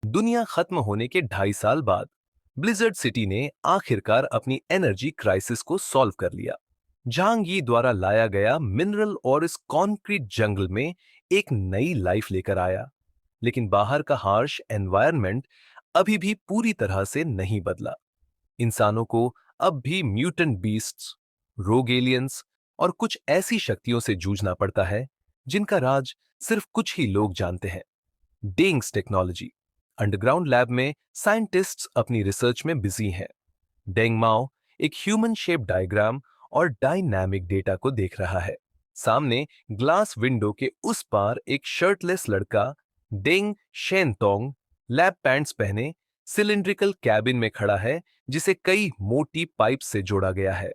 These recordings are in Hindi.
दुनिया खत्म होने के 2.5 साल बाद ब्लिजर्ड सिटी ने आखिरकार अपनी एनर्जी क्राइसिस को सॉल्व कर लिया। झांग यी द्वारा लाया गया मिनरल और इस कॉन्क्रीट जंगल में एक नई लाइफ लेकर आया। लेकिन बाहर का हार्श एनवायरनमेंट अभी भी पूरी तरह से नहीं बदला। इंसानों को अब भी म्यूटेंट बीस्ट्स, रोग एलियंस और कुछ ऐसी शक्तियों से जूझना पड़ता है जिनका राज सिर्फ कुछ ही लोग जानते हैं। डेंग्स टेक्नोलॉजी अंडरग्राउंड लैब में साइंटिस्ट्स अपनी रिसर्च में बिजी हैं। डेंग माओ एक ह्यूमन शेप डायग्राम और डायनामिक डेटा को देख रहा है। सामने ग्लास विंडो के उस पार एक शर्टलेस लड़का डेंग शेनतोंग लैब पैंट्स पहने सिलिंड्रिकल कैबिन में खड़ा है जिसे कई मोटी पाइप से जोड़ा गया है।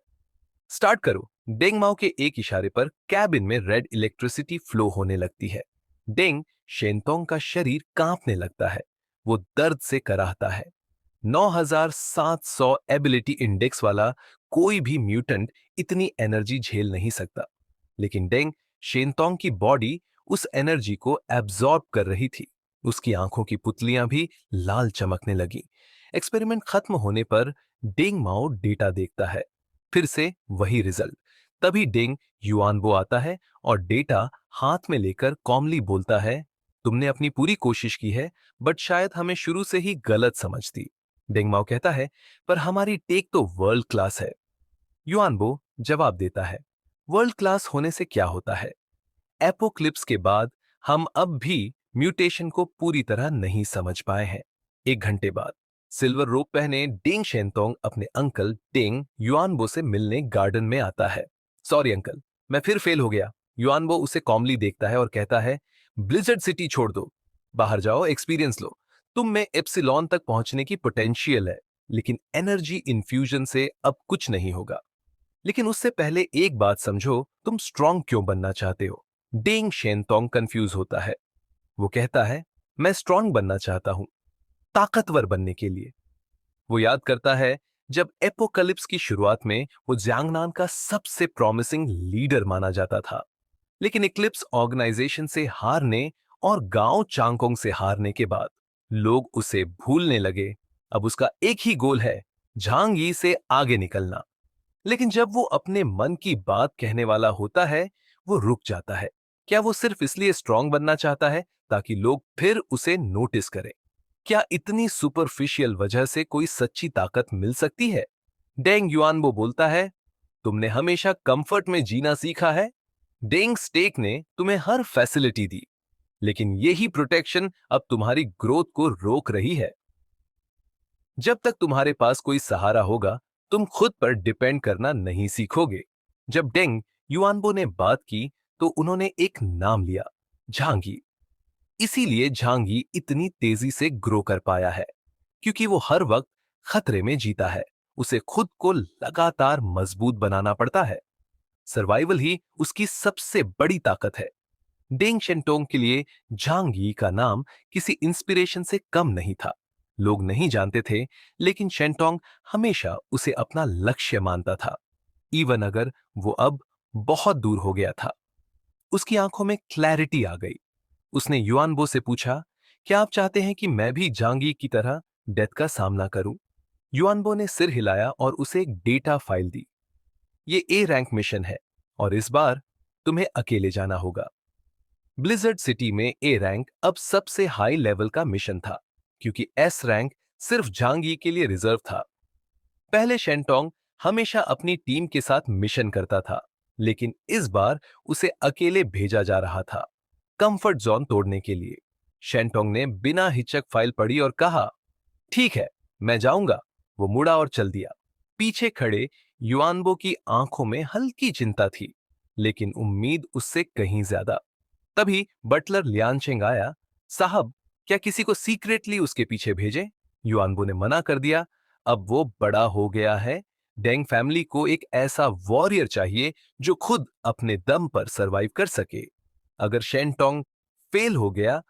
स्टार्ट करो। डेंग माओ के एक इशारे पर कैबिन में रेड इलेक्ट्रिसिटी फ्लो होने लगती है। डेंग शेनतोंग का शरीर कांपने लगता है। वो दर्द से कराहता है। 9700 एबिलिटी इंडेक्स वाला कोई भी म्यूटेंट इतनी एनर्जी झेल नहीं सकता। लेकिन डेंग शेनतोंग की बॉडी उस एनर्जी को एब्जॉर्ब कर रही थी। उसकी आंखों की पुतलियां भी लाल चमकने लगी। एक्सपेरिमेंट खत्म होने पर डेंग माओ डेटा देखता है। फिर से वही रिजल्ट। तभी डेंग युआनबो आता है और डेटा हाथ में लेकर कॉमली बोलता है, तुमने अपनी पूरी कोशिश की है, बट शायद हमें शुरू से ही गलत समझ थी। डेंग माओ कहता है, पर हमारी टेक तो वर्ल्ड क्लास है। युआनबो जवाब देता है, वर्ल्ड क्लास होने से क्या होता है? एपोक्लिप्स के बाद हम अब भी म्यूटेशन को पूरी तरह नहीं समझ पाए हैं। 1 घंटे बाद सिल्वर रोप पहने डेंग शेनतोंग अपने अंकल डेंग युआनबो से मिलने गार्डन में आता है। सॉरी अंकल, मैं फिर फेल हो गया। युआनबो उसे कॉमली देखता है और कहता है, ब्लिजर्ड सिटी छोड़ दो, बाहर जाओ, एक्सपीरियंस लो। तुम में एप्सिलॉन तक पहुंचने की पोटेंशियल है, लेकिन एनर्जी इन्फ्यूजन से अब कुछ नहीं होगा। लेकिन उससे पहले एक बात समझो, तुम स्ट्रांग क्यों बनना चाहते हो? डेंग शेनतोंग कंफ्यूज होता है। वो कहता है, मैं स्ट्रांग बनना चाहता हूं, ताकतवर बनने के लिए। वो याद करता है जब एपोकलिप्स की शुरुआत में वो जियांगनान का सबसे प्रॉमिसिंग लीडर माना जाता था। लेकिन इक्लिप्स ऑर्गेनाइजेशन से हारने और गांव चांगकोंग से हारने के बाद लोग उसे भूलने लगे। अब उसका एक ही गोल है, झांग यी से आगे निकलना। लेकिन जब वो अपने मन की बात कहने वाला होता है, वो रुक जाता है। क्या वो सिर्फ इसलिए स्ट्रांग बनना चाहता है ताकि लोग फिर उसे नोटिस करें? क्या इतनी सुपरफिशियल वजह से कोई सच्ची ताकत मिल सकती है? डेंग युआनबो बोलता है, तुमने हमेशा कंफर्ट में जीना सीखा है। डेंग स्टेक ने तुम्हें हर फैसिलिटी दी, लेकिन यही प्रोटेक्शन अब तुम्हारी ग्रोथ को रोक रही है। जब तक तुम्हारे पास कोई सहारा होगा, तुम खुद पर डिपेंड करना नहीं सीखोगे। जब डेंग युआनबो ने बात की, तो उन्होंने एक नाम लिया, झांगी। इसीलिए झांगी इतनी तेजी से ग्रो कर पाया है, क्योंकि वो हर वक्त खतरे में जीता है। उसे खुद को लगातार मजबूत बनाना पड़ता है। सर्वाइवल ही उसकी सबसे बड़ी ताकत है। डेंग शेंटोंग के लिए झांग यी का नाम किसी इंस्पिरेशन से कम नहीं था। लोग नहीं जानते थे, लेकिन शेंटोंग हमेशा उसे अपना लक्ष्य मानता था, इवन अगर वो अब बहुत दूर हो गया था। उसकी आंखों में क्लैरिटी आ गई। उसने युआनबो से पूछा, क्या आप चाहते हैं कि मैं भी झांगी की तरह डेथ का सामना करूं? युआनबो ने सिर हिलाया और उसे एक डेटा फाइल दी। ये ए रैंक मिशन है और इस बार तुम्हें अकेले जाना होगा। ब्लिजर्ड सिटी में ए रैंक अब सबसे हाई लेवल का मिशन था, क्योंकि एस रैंक सिर्फ झांगी के लिए रिजर्व था। पहले शेंटोंग हमेशा अपनी टीम के साथ मिशन करता था, लेकिन इस बार उसे अकेले भेजा जा रहा था, कंफर्ट जोन तोड़ने के लिए। शेंटोंग ने बिना हिचक फाइल पढ़ी और कहा, ठीक है, मैं जाऊंगा। वो मुड़ा और चल दिया। पीछे खड़े युआनबो की आंखों में हल्की चिंता थी, लेकिन उम्मीद उससे कहीं ज्यादा। तभी बटलर लियांचेंग आया। साहब, क्या किसी को सीक्रेटली उसके पीछे भेजें? युआनबो ने मना कर दिया। अब वो बड़ा हो गया है। डेंग फैमिली को एक ऐसा वॉरियर चाहिए जो खुद अपने दम पर सरवाइव कर सके। अगर शेंटोंग फेल हो गया,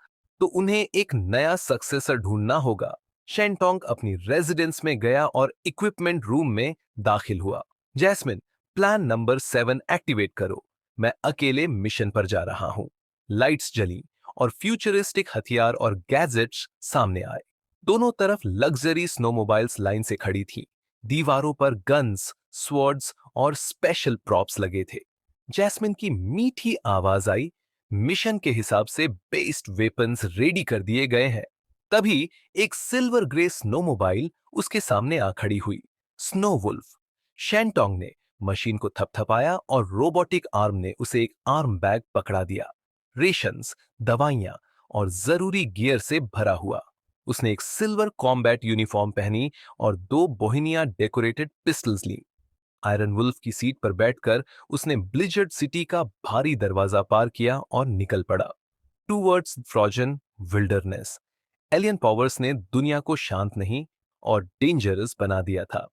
तो उन्हें एक नया सक्सेसर ढूंढना होगा। शेंटोंग अपनी रेजिडेंस में गया और इक्विपमेंट रूम में दाखिल हुआ। जैस्मिन, प्लान नंबर 7 एक्टिवेट करो। मैं अकेले मिशन पर जा रहा हूं। लाइट्स जली और फ्यूचरिस्टिक हथियार और गैजेट्स सामने आए। दोनों तरफ लग्जरी स्नोमोबाइल्स लाइन से खड़ी थीं। दीवारों पर गन्स, स्वॉर्ड्स और स्पेशल प्रॉप्स लगे थे। जैस्मिन की मीठी आवाज आई, मिशन के हिसाब से बेस्ड वेपन्स रेडी कर दिए गए हैं। तभी एक सिल्वर ग्रे स्नोमोबाइल उसके सामने आ खड़ी हुई। Snow wolf. शैंटोंग ने मशीन को थपथपाया और रोबोटिक आर्म ने उसे एक आर्म बैग पकड़ा दिया। रेशंस, दवाइयां और जरूरी गियर से भरा हुआ। उसने एक सिल्वर कॉम्बैट यूनिफॉर्म पहनी और दो बोहिनिया डेकोरेटेड पिस्टल्स ली। आयरन वुल्फ की सीट पर बैठकर उसने ब्लिजर्ड सिटी का भारी दरवाजा पार किया और निकल पड़ा towards frozen wilderness. Alien powers ने दुनिया को शांत नहीं और डेंजरस बना दिया था।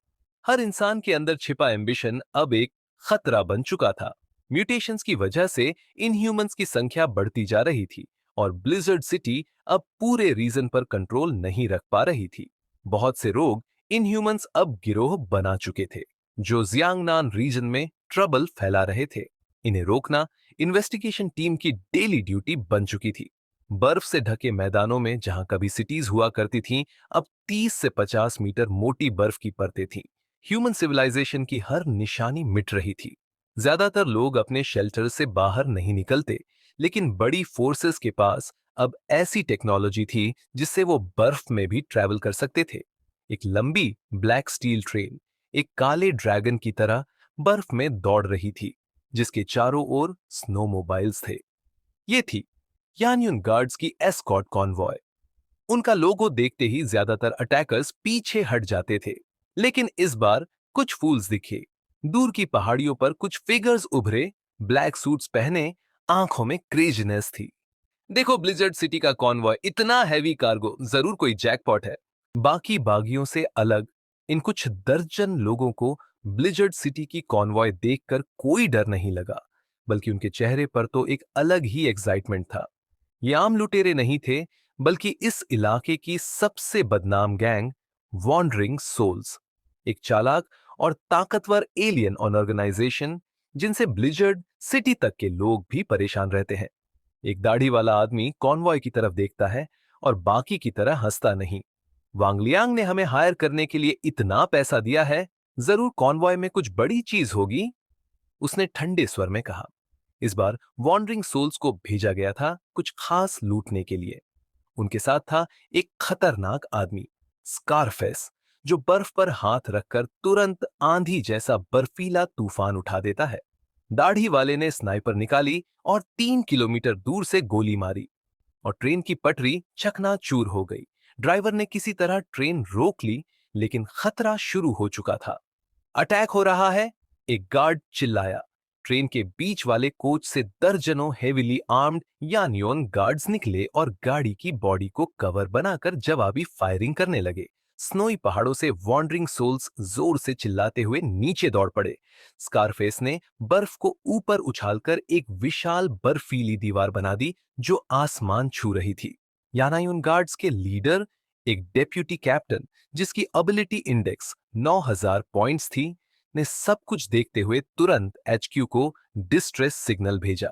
हर इंसान के अंदर छिपा एम्बिशन अब एक खतरा बन चुका था। म्यूटेशंस की वजह से इनह्यूमंस की संख्या बढ़ती जा रही थी और ब्लिजर्ड सिटी अब पूरे रीजन पर कंट्रोल नहीं रख पा रही थी। बहुत से रोग इनह्यूमंस अब गिरोह बना चुके थे जो जियांगनान रीजन में ट्रबल फैला रहे थे। इन्हें रोकना इन्वेस्टिगेशन टीम की डेली ड्यूटी बन चुकी थी। बर्फ से ढके मैदानों में जहां कभी सिटीज हुआ करती थीं, अब 30 से 50 मीटर मोटी बर्फ की परतें थीं। ह्यूमन सिविलाइजेशन की हर निशानी मिट रही थी। ज्यादातर लोग अपने शेल्टर से बाहर नहीं निकलते, लेकिन बड़ी फोर्सेस के पास अब ऐसी टेक्नोलॉजी थी जिससे वो बर्फ में भी ट्रैवल कर सकते थे। एक लंबी ब्लैक स्टील ट्रेन एक काले ड्रैगन की तरह बर्फ में दौड़ रही थी, जिसके चारों ओर स्नोमोबाइल्स थे। ये थी यान्युन गार्ड्स की एस्कॉर्ट कॉन्वॉय। उनका लोगो देखते ही ज्यादातर अटैकर्स पीछे हट जाते थे, लेकिन इस बार कुछ फूल्स दिखे। दूर की पहाड़ियों पर कुछ फिगर्स उभरे, ब्लैक सूट्स पहने, आंखों में क्रेजीनेस थी। देखो ब्लिजर्ड सिटी का कॉन्वॉय, इतना हैवी कार्गो, जरूर कोई जैकपॉट है। बाकी बागियों से अलग इन कुछ दर्जन लोगों को ब्लिजर्ड सिटी की कॉन्वॉय देखकर कोई डर नहीं लगा, बल्कि उनके चेहरे पर तो एक अलग ही एक्साइटमेंट था। ये आम लुटेरे नहीं थे, बल्कि इस इलाके की सबसे बदनाम गैंग वॉन्डरिंग सोल्स, एक चालाक और ताकतवर एलियन ऑर्गेनाइजेशन जिनसे ब्लिजर्ड सिटी तक के लोग भी परेशान रहते हैं। एक दाढ़ी वाला आदमी कॉन्वॉय की तरफ देखता है और बाकी की तरह हंसता नहीं। वांगलियांग ने हमें हायर करने के लिए इतना पैसा दिया है, जरूर कॉन्वॉय में कुछ बड़ी चीज होगी, उसने ठंडे स्वर में कहा। इस बार वॉन्डरिंग सोल्स को भेजा गया था कुछ खास लूटने के लिए। उनके साथ था एक खतरनाक आदमी, स्कारफेस, जो बर्फ पर हाथ रखकर तुरंत आंधी जैसा बर्फीला तूफान उठा देता है। दाढ़ी वाले ने स्नाइपर निकाली और 3 किलोमीटर दूर से गोली मारी और ट्रेन की पटरी चकनाचूर हो गई। ड्राइवर ने किसी तरह ट्रेन रोक ली, लेकिन खतरा शुरू हो चुका था। अटैक हो रहा है, एक गार्ड चिल्लाया। ट्रेन के बीच वाले कोच से दर्जनों हेविली आर्म्ड यानियोन गार्ड्स निकले और गाड़ी की बॉडी को कवर बनाकर जवाबी फायरिंग करने लगे। स्नोई पहाड़ों से वॉन्डरिंग सोल्स जोर से चिल्लाते हुए नीचे दौड़ पड़े। स्कारफेस ने बर्फ को ऊपर उछालकर एक विशाल बर्फीली दीवार बना दी जो आसमान छू रही थी। यानायुन गार्ड्स के लीडर, एक डेप्यूटी कैप्टन जिसकी एबिलिटी इंडेक्स 9000 पॉइंट्स थी, ने सब कुछ देखते हुए तुरंत एचक्यू को डिस्ट्रेस सिग्नल भेजा।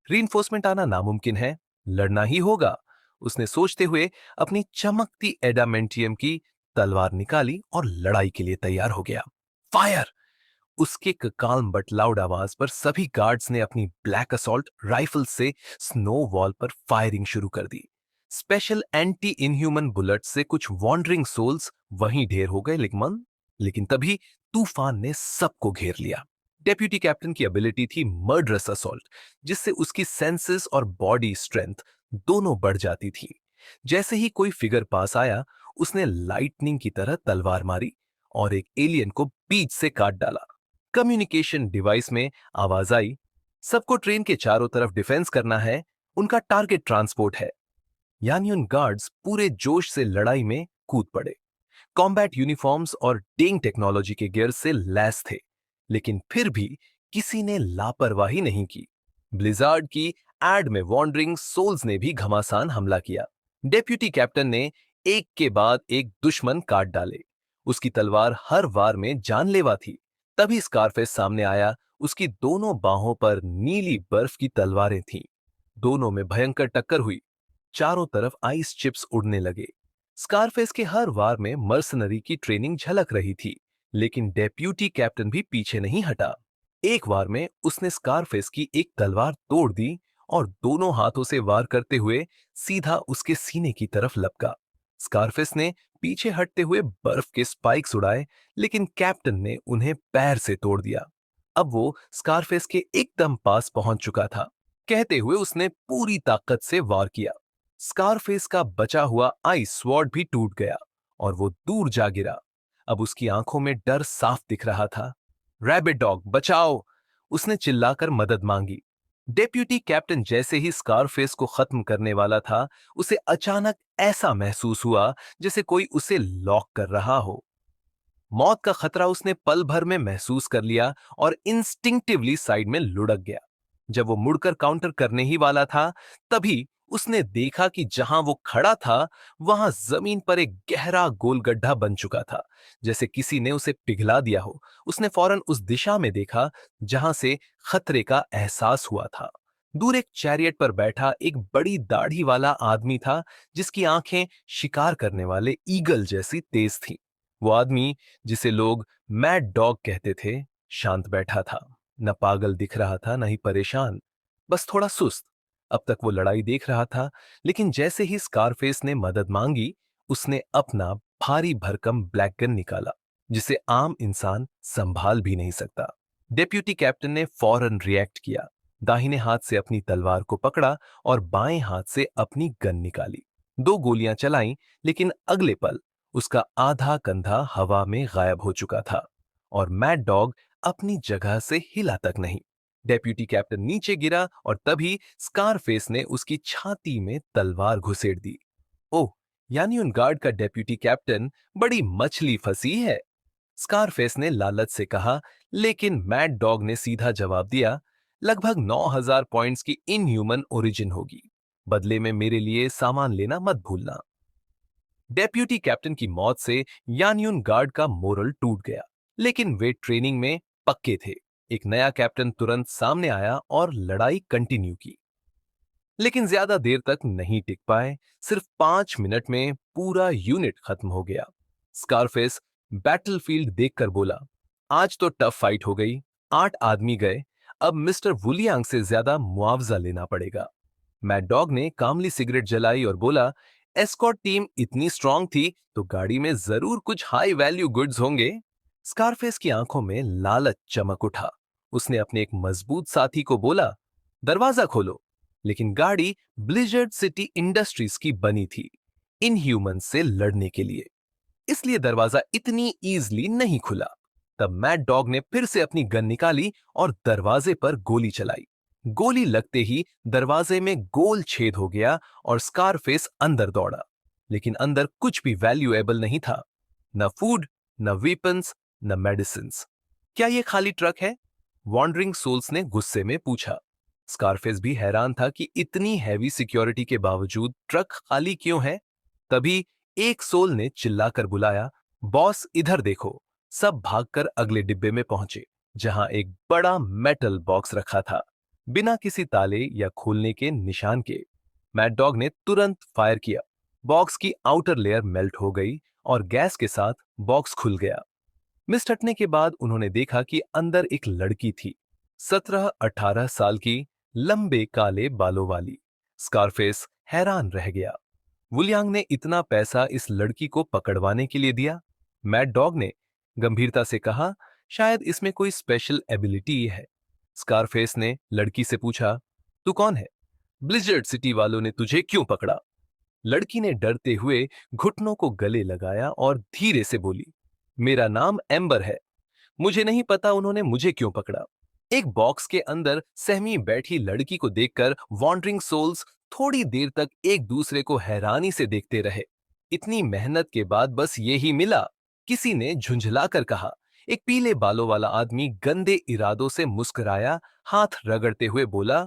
रीइंफोर्समेंट आना नामुमकिन है, लड़ना ही होगा, उसने सोचते हुए अपनी चमकती एडामेंटियम की तलवार निकाली और लड़ाई के लिए तैयार हो गया। फायर! उसके काल्म बट लाउड आवाज पर सभी गार्ड्स ने अपनी ब्लैक असॉल्ट राइफल से स्नो वॉल पर फायरिंग शुरू कर दी। स्पेशल एंटी इनह्यूमन बुलेट से कुछ वॉन्डरिंग सोल्स वहीं ढेर हो गए, लेकिन तभी तूफान ने सबको घेर लिया। डेप्यूटी कैप्टन की एबिलिटी थी मर्डरस असॉल्ट, जिससे उसकी सेंसेस और बॉडी स्ट्रेंथ दोनों बढ़ जाती थी। जैसे ही कोई फिगर पास आया, उसने लाइटनिंग की तरह तलवार मारी और एक एलियन को बीच से काट डाला। कम्युनिकेशन डिवाइस में आवाज आई, सबको ट्रेन के चारों तरफ डिफेंस करना है, उनका टारगेट ट्रांसपोर्ट है। यानियन गार्ड्स पूरे जोश से लड़ाई में कूद पड़े। कॉम्बैट यूनिफॉर्म्स और डेंग टेक्नोलॉजी के गियर से लैस थे, लेकिन फिर भी किसी ने लापरवाही नहीं की। ब्लिजार्ड की एड में वॉन्डरिंग सोल्स ने भी घमासान हमला किया। डेप्यूटी कैप्टन ने एक के बाद एक दुश्मन काट डाले। उसकी तलवार हर वार में जानलेवा थी। तभी स्कारफेस सामने आया, उसकी दोनों बाहों पर नीली बर्फ की तलवारें थीं। दोनों में भयंकर टक्कर हुई। चारों तरफ आइस चिप्स उड़ने लगे। स्कारफेस के हर वार में मर्सनरी की ट्रेनिंग झलक रही थी, लेकिन डेप्यूटी कैप्टन भी पीछे नहीं हटा। एक वार में उसने स्कारफेस की एक तलवार तोड़ दी और दोनों हाथों से वार करते हुए सीधा उसके सीने की तरफ लपका। स्कारफेस ने पीछे हटते हुए बर्फ के स्पाइक्स उड़ाए, लेकिन कैप्टन ने उन्हें पैर से तोड़ दिया। अब वो स्कारफेस के एकदम पास पहुंच चुका था। कहते हुए उसने पूरी ताकत से वार किया। स्कारफेस का बचा हुआ आइस स्वॉर्ड भी टूट गया और वो दूर जा गिरा। अब उसकी आंखों में डर साफ दिख रहा था। रैबिट डॉग बचाओ! उसने चिल्लाकर मदद मांगी। डेप्यूटी कैप्टन जैसे ही स्कारफेस को खत्म करने वाला था, उसे अचानक ऐसा महसूस हुआ जैसे कोई उसे लॉक कर रहा हो। मौत का खतरा उसने पल भर में महसूस कर लिया और इंस्टिंक्टिवली साइड में लुढ़क गया। जब वो मुड़कर काउंटर करने ही वाला था, तभी उसने देखा कि जहां वो खड़ा था, वहां जमीन पर एक गहरा गोल गड्ढा बन चुका था, जैसे किसी ने उसे पिघला दिया हो। उसने फौरन उस दिशा में देखा जहां से खतरे का एहसास हुआ था। दूर एक चैरियट पर बैठा एक बड़ी दाढ़ी वाला आदमी था, जिसकी आंखें शिकार करने वाले ईगल जैसी तेज थीं। वो आदमी, जिसे लोग मैड डॉग कहते थे, शांत बैठा था। न पागल दिख रहा था, न ही परेशान, बस थोड़ा सुस्त। अब तक वो लड़ाई देख रहा था, लेकिन जैसे ही स्कारफेस ने मदद मांगी, उसने अपना भारी भरकम ब्लैक गन निकाला, जिसे आम इंसान संभाल भी नहीं सकता। डेप्यूटी कैप्टन ने फौरन रिएक्ट किया। दाहिने हाथ से अपनी तलवार को पकड़ा और बाएं हाथ से अपनी गन निकाली। दो गोलियां चलाईं, लेकिन अगले पल उसका आधा कंधा हवा में गायब हो चुका था और मैड डॉग अपनी जगह से हिला तक नहीं। डेप्यूटी कैप्टन नीचे गिरा और तभी स्कारफेस ने उसकी छाती में तलवार घुसेड़ दी। ओह, यानी उन गार्ड का डेप्यूटी कैप्टन बड़ी मछली फंसी है, स्कारफेस ने लालच से कहा। लेकिन मैड डॉग ने सीधा जवाब दिया, लगभग 9,000 पॉइंट्स की इनह्यूमन ओरिजिन होगी। बदले में मेरे लिए सामान लेना मत भूलना। डेप्यूटी कैप्टन की मौत से यान्युन गार्ड का मोरल टूट गया, लेकिन वे ट्रेनिंग में पक्के थे। एक नया कैप्टन तुरंत सामने आया और लड़ाई कंटिन्यू की, लेकिन ज्यादा देर तक नहीं टिक पाए। सिर्फ 5 मिनट में पूरा यूनिट खत्म हो गया। स्कारफेस बैटलफील्ड देखकर बोला, आज तो टफ फाइट हो गई। 8 आदमी गए। अब मिस्टर वुलियांग से ज्यादा मुआवजा लेना पड़ेगा। मैड डॉग ने कामली सिगरेट जलाई और बोला, एस्कॉर्ट टीम इतनी स्ट्रांग थी तो गाड़ी में जरूर कुछ हाई वैल्यू गुड्स होंगे। स्कारफेस की आंखों में लालच चमक उठा। उसने अपने एक मजबूत साथी को बोला, दरवाजा खोलो। लेकिन गाड़ी ब्लिजर्ड सिटी इंडस्ट्रीज की बनी थी, इनह्यूमन से लड़ने के लिए, इसलिए दरवाजा इतनी इजीली नहीं खुला। तब मैड डॉग ने फिर से अपनी गन निकाली और दरवाजे पर गोली चलाई। गोली लगते ही दरवाजे में गोल छेद हो गया और स्कारफेस अंदर दौड़ा। लेकिन अंदर कुछ भी वैल्यूएबल नहीं था, न फूड, न वेपन्स, न मेडिसिन्स। क्या ये खाली ट्रक है? वॉन्डरिंग सोल्स ने गुस्से में पूछा। स्कारफेस भी हैरान था कि इतनी हैवी सिक्योरिटी के बावजूद ट्रक खाली क्यों है। तभी एक सोल ने चिल्लाकर बुलाया, बॉस इधर देखो। सब भागकर अगले डिब्बे में पहुंचे, जहां एक बड़ा मेटल बॉक्स रखा था, बिना किसी ताले या खोलने के निशान के। मैड डॉग ने तुरंत फायर किया। बॉक्स की आउटर लेयर मेल्ट हो गई और गैस के साथ बॉक्स खुल गया। मिस्ट हटने के बाद उन्होंने देखा कि अंदर एक लड़की थी, 17-18 साल की, लंबे काले बालों वाली। स्कारफेस हैरान रह गया। वुलियांग ने इतना पैसा इस लड़की को पकड़वाने के लिए दिया? मैड डॉग ने गंभीरता से कहा, शायद इसमें कोई स्पेशल एबिलिटी है। स्कारफेस ने लड़की से पूछा, तू कौन है? ब्लिजर्ड सिटी वालों ने तुझे क्यों पकड़ा? लड़की ने डरते हुए घुटनों को गले लगाया और धीरे से बोली, मेरा नाम एम्बर है। मुझे नहीं पता उन्होंने मुझे क्यों पकड़ा। एक बॉक्स के अंदर सहमी बैठी लड़की को देखकर वॉन्डरिंग सोल्स थोड़ी देर तक एक दूसरे को हैरानी से देखते रहे। इतनी मेहनत के बाद बस ये ही मिला, किसी ने झुंझलाकर कहा। एक पीले बालों वाला आदमी गंदे इरादों से मुस्कुराया, हाथ रगड़ते हुए बोला,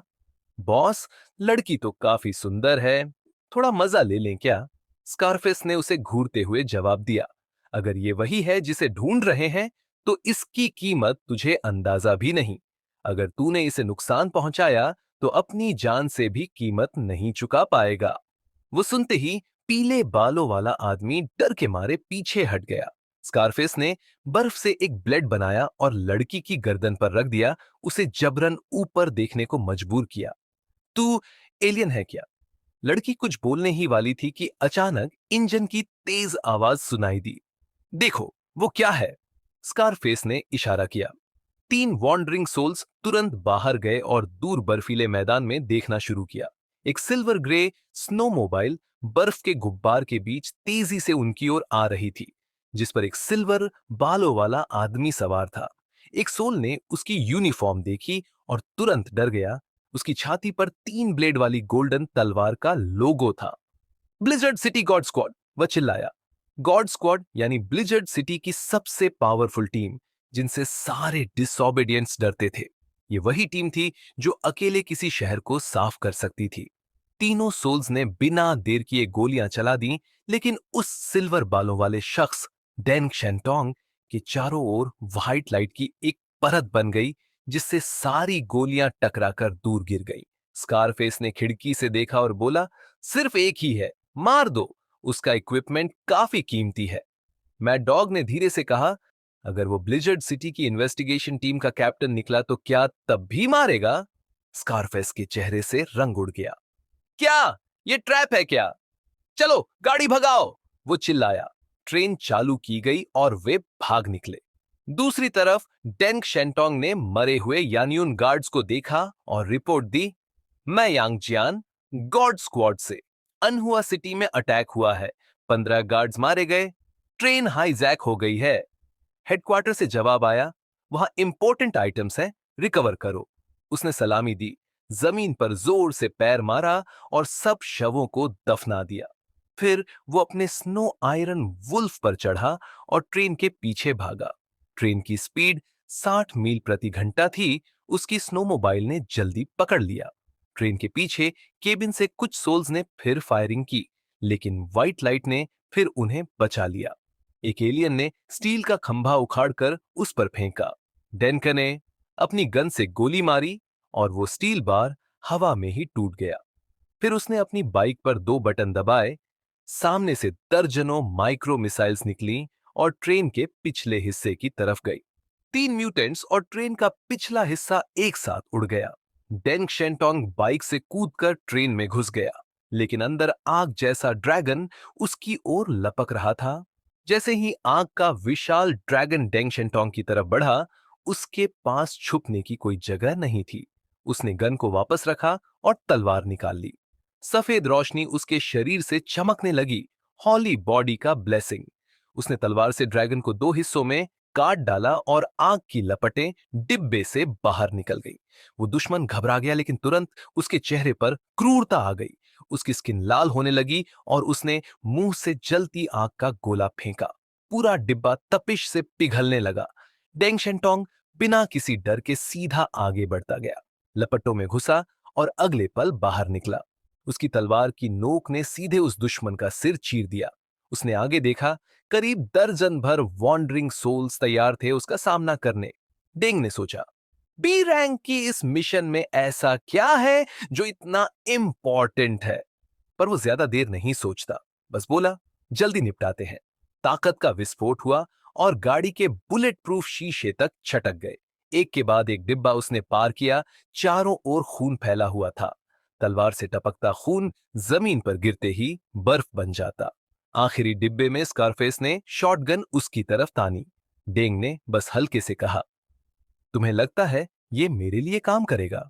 बॉस, लड़की तो काफी सुंदर है, थोड़ा मजा ले लें क्या? स्कारफेस ने उसे घूरते हुए जवाब दिया, अगर ये वही है जिसे ढूंढ रहे हैं, तो इसकी कीमत तुझे अंदाजा भी नहीं। अगर तूने इसे नुकसान पहुंचाया, तो अपनी जान से भी कीमत नहीं चुका पाएगा। वो सुनते ही पीले बालों वाला आदमी डर के मारे पीछे हट गया। स्कारफेस ने बर्फ से एक ब्लेड बनाया और लड़की की गर्दन पर रख दिया, उसे जबरन ऊपर देखने को मजबूर किया। तू एलियन है क्या? लड़की कुछ बोलने ही वाली थी कि अचानक इंजन की तेज आवाज सुनाई दी। देखो, वो क्या है? स्कारफेस ने इशारा किया। तीन वॉन्डरिंग सोल्स तुरंत बाहर गए और दूर बर्फीले मैदान में देखना शुरू किया। एक सिल्वर ग्रे स्नो मोबाइल बर्फ के गुब्बार के बीच तेजी से उनकी ओर आ रही थी, जिस पर एक सिल्वर बालों वाला आदमी सवार था। एक सोल ने उसकी यूनिफॉर्म देखी और तुरंत डर गया। उसकी छाती पर तीन ब्लेड वाली गोल्डन तलवार का लोगो था। ब्लिजर्ड सिटी गॉड स्क्वाड, वह चिल्लाया। गॉड स्क्वाड यानी ब्लिजर्ड सिटी की सबसे पावरफुल टीम, जिनसे सारे डिसोबीडियंट्स डरते थे। ये वही टीम थी जो अकेले किसी शहर को साफ कर सकती थी। तीनों सोल्स ने बिना देर किए गोलियां चला दी, लेकिन उस सिल्वर बालों वाले शख्स डेंग शेंटोंग के चारों ओर व्हाइट लाइट की एक परत बन गई, जिससे सारी गोलियां टकराकर दूर गिर गई। स्कारफेस ने खिड़की से देखा और बोला, सिर्फ एक ही है, मार दो। उसका इक्विपमेंट काफी कीमती है। मैड डॉग ने धीरे से कहा, अगर वो ब्लिजर्ड सिटी की इन्वेस्टिगेशन टीम का कैप्टन निकला तो क्या तब भी मारेगा? स्कारफेस के चेहरे से रंग उड़ गया। क्या ये ट्रैप है क्या? चलो गाड़ी भगाओ, वो चिल्लाया। ट्रेन चालू की गई और वे भाग निकले। दूसरी तरफ डेंग शेंटोंग ने मरे हुए यानियुन गार्ड्स को देखा और रिपोर्ट दी, मैं यांगजियान गॉड स्क्वाड से। अनहुआ सिटी में अटैक हुआ है, 15 गार्ड्स मारे गए, ट्रेन हाईजैक हो गई है। हेडक्वार्टर से जवाब आया, वहां इंपॉर्टेंट आइटम्स हैं, रिकवर करो। उसने सलामी दी, जमीन पर जोर से पैर मारा और सब शवों को दफना दिया। फिर वो अपने स्नो आयरन वुल्फ पर चढ़ा और ट्रेन के पीछे भागा। ट्रेन की स्पीड 60 मील प्रति घंटा थी। उसकी स्नोमोबाइल ने जल्दी पकड़ लिया। ट्रेन के पीछे केबिन से कुछ सोल्स ने फिर फायरिंग की, लेकिन व्हाइट लाइट ने फिर उन्हें बचा लिया। एक एलियन ने स्टील का खंभा उखाड़कर उस पर फेंका। डेनकर ने अपनी गन से गोली मारी और वो स्टील बार हवा में ही टूट गया। फिर उसने अपनी बाइक पर दो बटन दबाए। सामने से दर्जनों माइक्रो मिसाइल्स निकली और ट्रेन के पिछले हिस्से की तरफ गई। तीन म्यूटेंट्स और ट्रेन का पिछला हिस्सा एक साथ उड़ गया। डेंग शेंटोंग बाइक से कूदकर ट्रेन में घुस गया, लेकिन अंदर आग जैसा ड्रैगन उसकी ओर लपक रहा था। जैसे ही आग का विशाल ड्रैगन डेंग शेंटोंग की तरफ बढ़ा, उसके पास छुपने की कोई जगह नहीं थी। उसने गन को वापस रखा और तलवार निकाल ली। सफेद रोशनी उसके शरीर से चमकने लगी, हॉली बॉडी का ब्लेसिंग। उसने तलवार से ड्रैगन को दो हिस्सों में काट डाला और आग की लपटें डिब्बे से बाहर निकल गई। वो दुश्मन घबरा गया, लेकिन तुरंत उसके चेहरे पर क्रूरता आ गई। उसकी स्किन लाल होने लगी और उसने मुंह से जलती आग का गोला फेंका। पूरा डिब्बा तपिश से पिघलने लगा। डेंग शेंटोंग बिना किसी डर के सीधा आगे बढ़ता गया, लपटों में घुसा और अगले पल बाहर निकला। उसकी तलवार की नोक ने सीधे उस दुश्मन का सिर चीर दिया। उसने आगे देखा, करीब दर्जन भर वॉन्डरिंग सोल्स तैयार थे उसका सामना करने। डेंग ने सोचा, बी रैंक की इस मिशन में ऐसा क्या है जो इतना इंपॉर्टेंट है? पर वो ज्यादा देर नहीं सोचता, बस बोला, जल्दी निपटाते हैं। ताकत का विस्फोट हुआ और गाड़ी के बुलेट प्रूफ शीशे तक छटक गए। एक के बाद एक डिब्बा उसने पार किया। चारों ओर खून फैला हुआ था। तलवार से टपकता खून जमीन पर गिरते ही बर्फ बन जाता। आखिरी डिब्बे में स्कारफेस ने शॉटगन उसकी तरफ तानी। डेंग ने बस हल्के से कहा, तुम्हें लगता है ये मेरे लिए काम करेगा?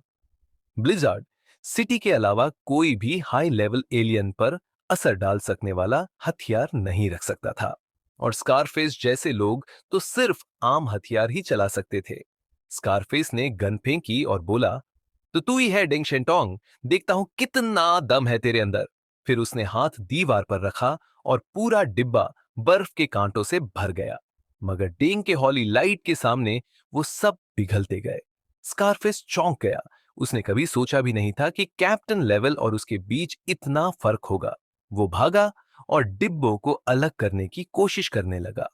ब्लिजार्ड सिटी के अलावा कोई भी हाई लेवल एलियन पर असर डाल सकने वाला हथियार नहीं रख सकता था, और स्कारफेस जैसे लोग तो सिर्फ आम हथियार ही चला सकते थे। स्कारफेस ने गन फेंकी और बोला, तो तू ही है डेंग शेंटोंग, देखता हूं कितना दम है तेरे अंदर। फिर उसने हाथ दीवार पर रखा और पूरा डिब्बा बर्फ के कांटों से भर गया, मगर डेंग के हॉली लाइट के सामने वो सब पिघलते गए। स्कारफेस चौंक गया। उसने कभी सोचा भी नहीं था कि कैप्टन लेवल और उसके बीच इतना फर्क होगा। वो भागा और डिब्बों को अलग करने की कोशिश करने लगा,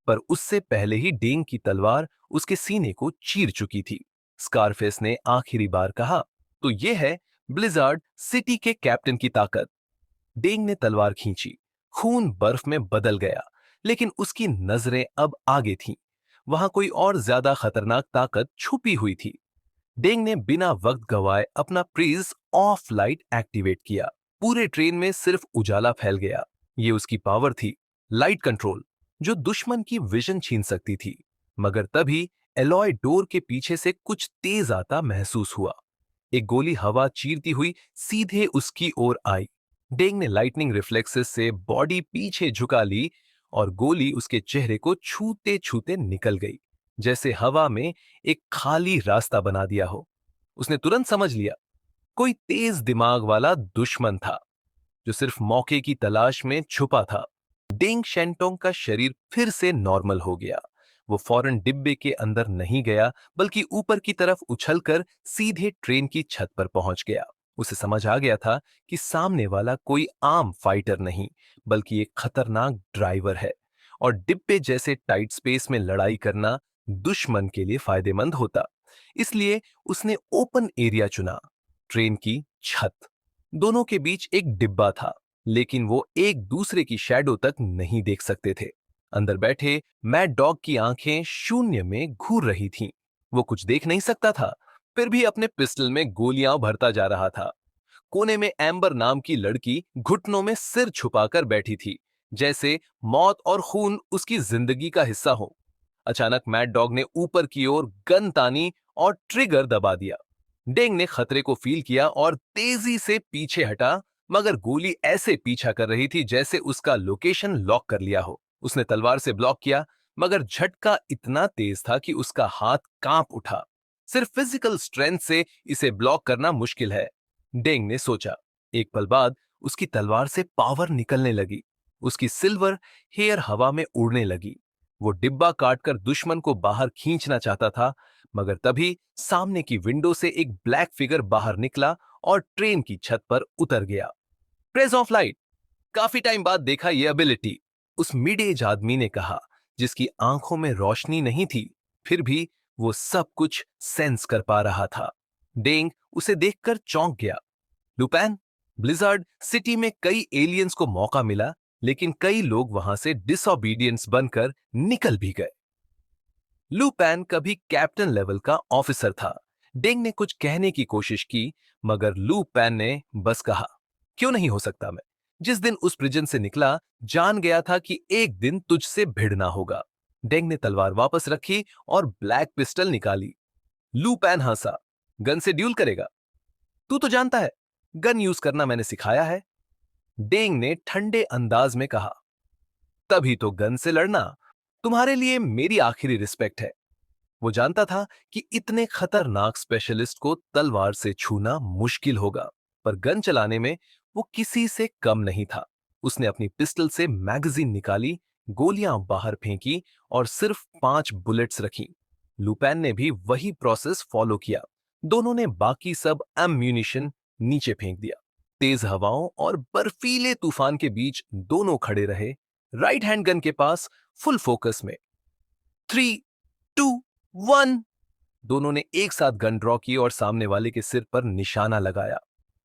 पर उससे पहले ही डेंग की तलवार उसके सीने को चीर चुकी थी। स्कारफेस ने आखिरी बार कहा, तो ये है ब्लिजार्ड सिटी के कैप्टन की ताकत। डेंग ने तलवार खींची। खून बर्फ में बदल गया, लेकिन उसकी नजरें अब आगे थीं। वहां कोई और ज्यादा खतरनाक ताकत छुपी हुई थी। डेंग ने बिना वक्त गवाए अपना प्रीज ऑफ लाइट एक्टिवेट किया। पूरे ट्रेन में सिर्फ उजाला फैल गया। ये उसकी पावर थी, लाइट कंट्रोल, जो दुश्मन की विजन छीन सकती थी। मगर तभी एलॉय डोर के पीछे से कुछ तेज आता महसूस हुआ। एक गोली हवा चीरती हुई सीधे उसकी ओर आई। डेंग ने लाइटनिंग रिफ्लेक्सेस से बॉडी पीछे झुका ली और गोली उसके चेहरे को छूते छूते निकल गई, जैसे हवा में एक खाली रास्ता बना दिया हो। उसने तुरंत समझ लिया, कोई तेज दिमाग वाला दुश्मन था जो सिर्फ मौके की तलाश में छुपा था। डेंग शेंटोंग का शरीर फिर से नॉर्मल हो गया। वो फौरन डिब्बे के अंदर नहीं गया, बल्कि ऊपर की तरफ उछलकर सीधे ट्रेन की छत पर पहुंच गया। उसे समझ आ गया था कि सामने वाला कोई आम फाइटर नहीं, बल्कि एक खतरनाक ड्राइवर है, और डिब्बे जैसे टाइट स्पेस में लड़ाई करना दुश्मन के लिए फायदेमंद होता। इसलिए उसने ओपन एरिया चुना, ट्रेन की छत। दोनों के बीच एक डिब्बा था, लेकिन वो एक दूसरे की शैडो तक नहीं देख सकते थे। अंदर बैठे मैड डॉग की आंखें शून्य में घूर रही थीं। वो कुछ देख नहीं सकता था, फिर भी अपने पिस्टल में गोलियां भरता जा रहा था। कोने में एम्बर नाम की लड़की घुटनों में सिर छुपाकर बैठी थी, जैसे मौत और खून उसकी जिंदगी का हिस्सा हो। अचानक मैड डॉग ने ऊपर की ओर गन तानी और ट्रिगर दबा दिया। डेंग ने खतरे को फील किया और तेजी से पीछे हटा, मगर गोली ऐसे पीछा कर रही थी जैसे उसका लोकेशन लॉक कर लिया हो। उसने तलवार से ब्लॉक किया, मगर झटका इतना तेज था कि उसका हाथ कांप उठा। सिर्फ फिजिकल स्ट्रेंथ से इसे ब्लॉक करना मुश्किल है, डेंग ने सोचा। एक पल बाद उसकी तलवार से पावर निकलने लगी। उसकी सिल्वर हेयर हवा में उड़ने लगी। वो डिब्बा काटकर दुश्मन को बाहर खींचना चाहता था, मगर तभी सामने की विंडो से एक ब्लैक फिगर बाहर निकला और ट्रेन की छत पर उतर गया। प्रेस ऑफ लाइट, काफी टाइम बाद देखा ये एबिलिटी, उस मिड एज आदमी ने कहा, जिसकी आंखों में रोशनी नहीं थी, फिर भी वो सब कुछ सेंस कर पा रहा था। डेंग उसे देखकर चौंक गया। लुपैन, ब्लिजार्ड सिटी में कई एलियंस को मौका मिला, लेकिन कई लोग वहां से डिसोबीडियंस बनकर निकल भी गए। लुपैन कभी कैप्टन लेवल का ऑफिसर था। डेंग ने कुछ कहने की कोशिश की, मगर लुपैन ने बस कहा, क्यों नहीं हो सकता मैं? जिस दिन उस प्रिजन से निकला, जान गया था कि एक दिन तुझसे भिड़ना होगा। डेंग ने तलवार वापस रखी और ब्लैक पिस्टल निकाली। लुपैन हंसा, गन से ड्यूल करेगा? तू तो जानता है, गन यूज करना मैंने सिखाया है। डेंग ने ठंडे अंदाज में कहा, तभी तो गन से लड़ना तुम्हारे लिए मेरी आखिरी रिस्पेक्ट है। वो जानता था कि इतने खतरनाक स्पेशलिस्ट को तलवार से छूना मुश्किल होगा, पर गन चलाने में वो किसी से कम नहीं था। उसने अपनी पिस्टल से मैगजीन निकाली, गोलियां बाहर फेंकी और सिर्फ 5 बुलेट्स रखी। लुपैन ने भी वही प्रोसेस फॉलो किया। दोनों ने बाकी सब एम्यूनिशन नीचे फेंक दिया। तेज हवाओं और बर्फीले तूफान के बीच दोनों खड़े रहे, राइट हैंड गन के पास, फुल फोकस में। 3, 2, 1। दोनों ने एक साथ गन ड्रॉ की और सामने वाले के सिर पर निशाना लगाया।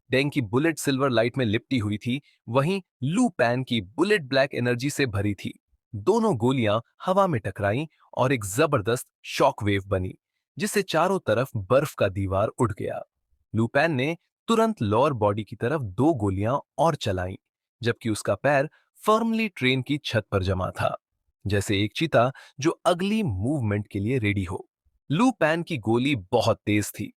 डेंग की बुलेट सिल्वर लाइट में लिपटी हुई थी, वहीं लू पैन की बुलेट ब्लैक एनर्जी से भरी थी। दोनों गोलियां हवा में टकराईं और एक जबरदस्त शॉक वेव बनी, जिससे चारों तरफ बर्फ का दीवार उड़ गया। लूपैन ने तुरंत लोअर बॉडी की तरफ 2 गोलियां और चलाईं, जबकि उसका पैर फर्मली ट्रेन की छत पर जमा था, जैसे एक चीता जो अगली मूवमेंट के लिए रेडी हो। लू पैन की गोली बहुत तेज थी।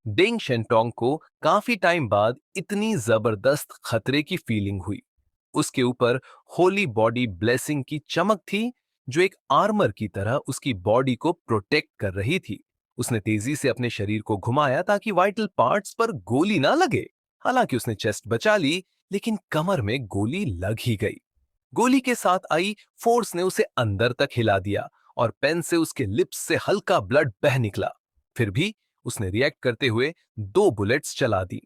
डेंग शेंटोंग को काफी टाइम बाद इतनी जबरदस्त खतरे की फीलिंग हुई। उसके ऊपर होली बॉडी ब्लेसिंग की चमक थी, जो एक आर्मर की तरह उसकी बॉडी को प्रोटेक्ट कर रही थी। उसने तेजी से अपने शरीर को घुमाया ताकि वाइटल पार्ट्स पर गोली ना लगे। हालांकि उसने चेस्ट बचा ली, लेकिन कमर में गोली लग ही गई। गोली के साथ आई फोर्स ने उसे अंदर तक हिला दिया और पेन से उसके लिप्स से हल्का ब्लड बह निकला। फिर भी उसने रिएक्ट करते हुए 2 बुलेट्स चला दी।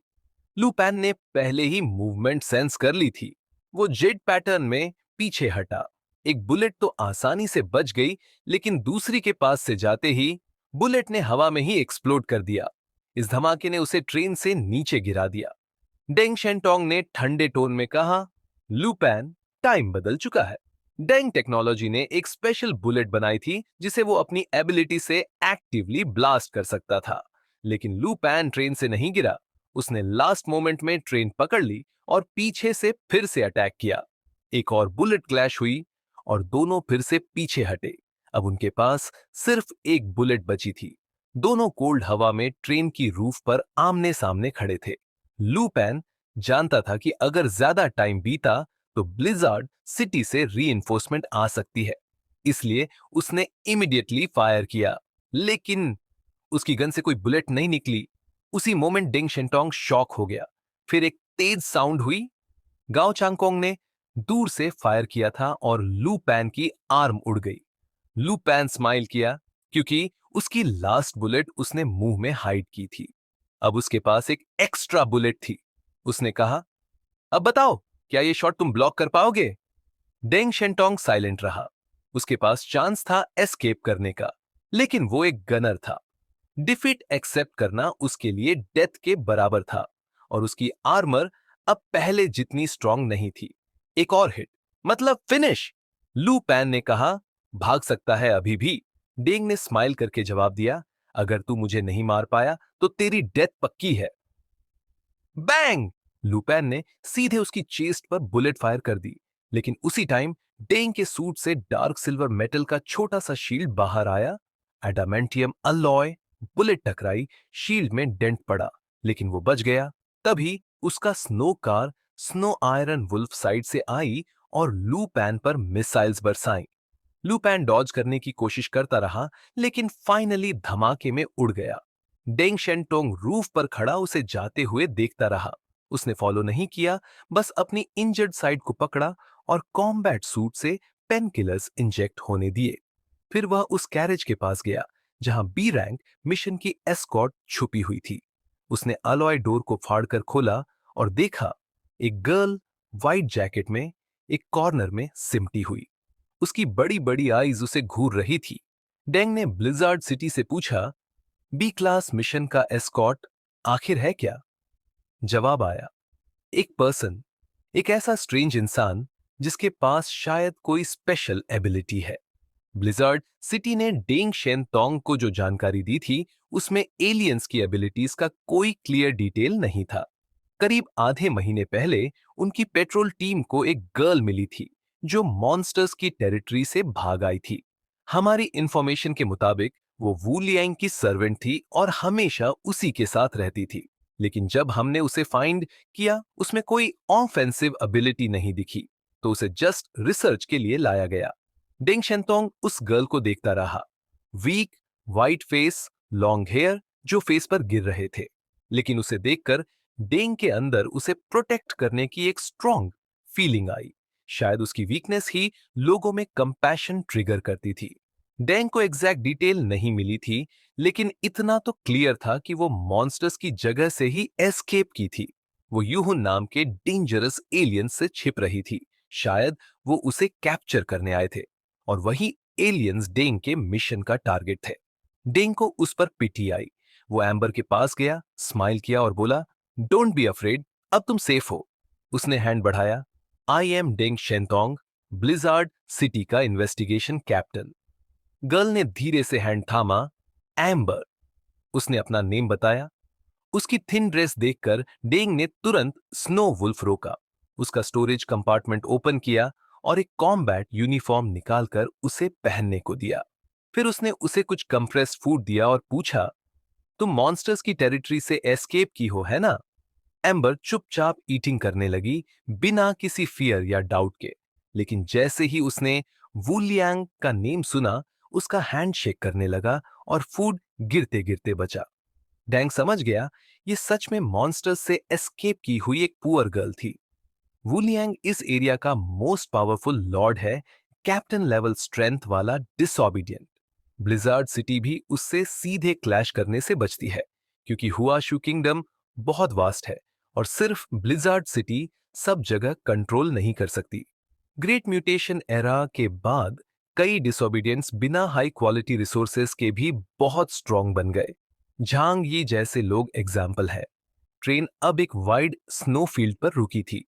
लुपैन ने पहले ही मूवमेंट सेंस कर ली थी। वो जेड पैटर्न में पीछे हटा। एक बुलेट तो आसानी से बच गई, लेकिन दूसरी के पास से जाते ही बुलेट ने हवा में ही एक्सप्लोड कर दिया। इस धमाके ने उसे ट्रेन से नीचे गिरा दिया। डेंग शेंटोंग ने ठंडे टोन में कहा, लुपैन, टाइम बदल चुका है। डेंग टेक्नोलॉजी ने एक स्पेशल बुलेट बनाई थी जिसे वो अपनी एबिलिटी से एक्टिवली ब्लास्ट कर सकता था। लेकिन लुपैन ट्रेन से नहीं गिरा। उसने लास्ट मोमेंट में ट्रेन पकड़ ली और पीछे से फिर से अटैक किया। एक और बुलेट क्लैश हुई और दोनों फिर से पीछे हटे। अब उनके पास सिर्फ एक बुलेट बची थी। दोनों कोल्ड हवा में ट्रेन की रूफ पर आमने सामने खड़े थे। लुपैन जानता था कि अगर ज्यादा टाइम बीता तो ब्लिजार्ड सिटी से रीइंफोर्समेंट आ सकती है। इसलिए उसने इमीडिएटली फायर किया, लेकिन उसकी गन से कोई बुलेट नहीं निकली। उसी मोमेंट डिंग शेंटोंग शॉक हो गया। फिर एक तेज साउंड हुई। गाओ चांगकोंग ने दूर से फायर किया था और लू पैन की आर्म उड़ गई। लू पैन स्माइल किया क्योंकि उसकी लास्ट बुलेट उसने मुंह में हाइड की थी। अब उसके पास एक एक्स्ट्रा बुलेट थी। उसने कहा, अब बताओ, क्या ये शॉट तुम ब्लॉक कर पाओगे? डेंग शेंटोंग साइलेंट रहा। उसके पास चांस था एस्केप करने का, लेकिन वो एक गनर था। डिफीट एक्सेप्ट करना उसके लिए डेथ के बराबर था और उसकी आर्मर अब पहले जितनी स्ट्रांग नहीं थी। एक और हिट, मतलब फिनिश। लू पैन ने कहा, भाग सकता है अभी भी। डेंग ने स्माइल करके जवाब दिया, अगर तू मुझे नहीं मार पाया तो तेरी डेथ पक्की है। बैंग! लुपैन ने सीधे उसकी चेस्ट पर बुलेट फायर कर दी, लेकिन उसी टाइम डेंग के सूट से डार्क सिल्वर मेटल का छोटा सा शील्ड बाहर आया। Adamantium alloy. बुलेट टकराई, शील्ड में डेंट पड़ा, लेकिन वो बच गया। तभी उसका snow car snow iron wolf side से आई और लुपैन पर मिसाइल्स बरसाई। लुपैन डॉज करने की कोशिश करता रहा, लेकिन फाइनली धमाके में उड़ गया। डेंग शेंटोंग रूफ पर खड़ा उसे जाते हुए देखता रहा। उसने फॉलो नहीं किया, बस अपनी इंजर्ड साइड को पकड़ा और कॉम्बैट सूट से पेन किलर्स इंजेक्ट होने दिए। फिर वह उस कैरेज के पास गया जहां बी रैंक मिशन की एस्कॉर्ट छुपी हुई थी। उसने अलॉय डोर को फाड़कर खोला और देखा एक गर्ल व्हाइट जैकेट में एक कॉर्नर में सिमटी हुई। उसकी बड़ी बड़ी आईज उसे घूर रही थी। डेंग ने ब्लिजार्ड सिटी से पूछा, बी क्लास मिशन का एस्कॉर्ट आखिर है क्या? जवाब आया, एक पर्सन, एक ऐसा स्ट्रेंज इंसान जिसके पास शायद कोई स्पेशल एबिलिटी है। ब्लिजार्ड सिटी ने डेंग शेनतोंग को जो जानकारी दी थी उसमें एलियंस की एबिलिटीज का कोई क्लियर डिटेल नहीं था। करीब आधे महीने पहले उनकी पेट्रोल टीम को एक गर्ल मिली थी जो मॉन्स्टर्स की टेरिटरी से भाग आई थी। हमारी इंफॉर्मेशन के मुताबिक वो वूलियांग की सर्वेंट थी और हमेशा उसी के साथ रहती थी। लेकिन जब हमने उसे फाइंड किया उसमें कोई ऑफेंसिव एबिलिटी नहीं दिखी, तो उसे जस्ट रिसर्च के लिए लाया गया। डेंग शेंतोंग उस गर्ल को देखता रहा। Weak, white face, long hair जो फेस पर गिर रहे थे। लेकिन उसे देखकर डेंग के अंदर उसे प्रोटेक्ट करने की एक स्ट्रॉन्ग फीलिंग आई। शायद उसकी वीकनेस ही लोगों में कंपैशन ट्रिगर करती थी। डेंग को एग्जैक्ट डिटेल नहीं मिली थी, लेकिन इतना तो क्लियर था कि वो मॉन्स्टर्स की जगह से ही एस्केप की थी। वो यूहुन नाम के डेंजरस एलियन से छिप रही थी। शायद वो उसे कैप्चर करने आए थे और वही एलियंस डेंग के मिशन का टारगेट थे। डेंग को उस पर पिटी आई। वो एम्बर के पास गया, स्माइल किया और बोला, डोंट बी अफ्रेड, अब तुम सेफ हो। उसने हैंड बढ़ाया, I am Deng Shentong, blizzard city का इन्वेस्टिगेशन कैप्टन। गर्ल ने धीरे से हैंड थामा, एम्बर। उसने अपना नेम बताया। उसकी थिन ड्रेस देखकर डेंग ने तुरंत स्नो वुल्फ रोका। उसका स्टोरेज कंपार्टमेंट ओपन किया और एक कॉम्बैट यूनिफॉर्म निकालकर उसे पहनने को दिया। फिर उसने उसे कुछ कंप्रेस्ड फूड दिया और पूछा, तुम मॉन्स्टर्स की टेरिटरी से एस्केप की हो, है ना? एम्बर चुपचाप ईटिंग करने लगी, बिना किसी फियर या डाउट के। लेकिन जैसे ही उसने वुलियांग का नेम सुना, उसका हैंड शेक करने लगा और फूड गिरते गिरते बचा। डैंग समझ गया ये सच में मॉन्स्टर्स से एस्केप की हुई एक पुअर गर्ल थी। वुलियांग इस एरिया का मोस्ट पावरफुल लॉर्ड है, कैप्टन लेवल स्ट्रेंथ वाला डिसऑबिडियंट। ब्लिजार्ड सिटी भी उससे सीधे क्लैश करने से बचती है, क्योंकि हुआशू किंगडम बहुत वास्ट है और सिर्फ ब्लिजार्ड सिटी सब जगह कंट्रोल नहीं कर सकती। ग्रेट म्यूटेशन एरा के बाद कई डिसोबीडियंट्स बिना हाई क्वालिटी रिसोर्सेज के भी बहुत स्ट्रांग बन गए। झांग ये जैसे लोग एग्जाम्पल है। ट्रेन अब एक वाइड स्नो फील्ड पर रुकी थी।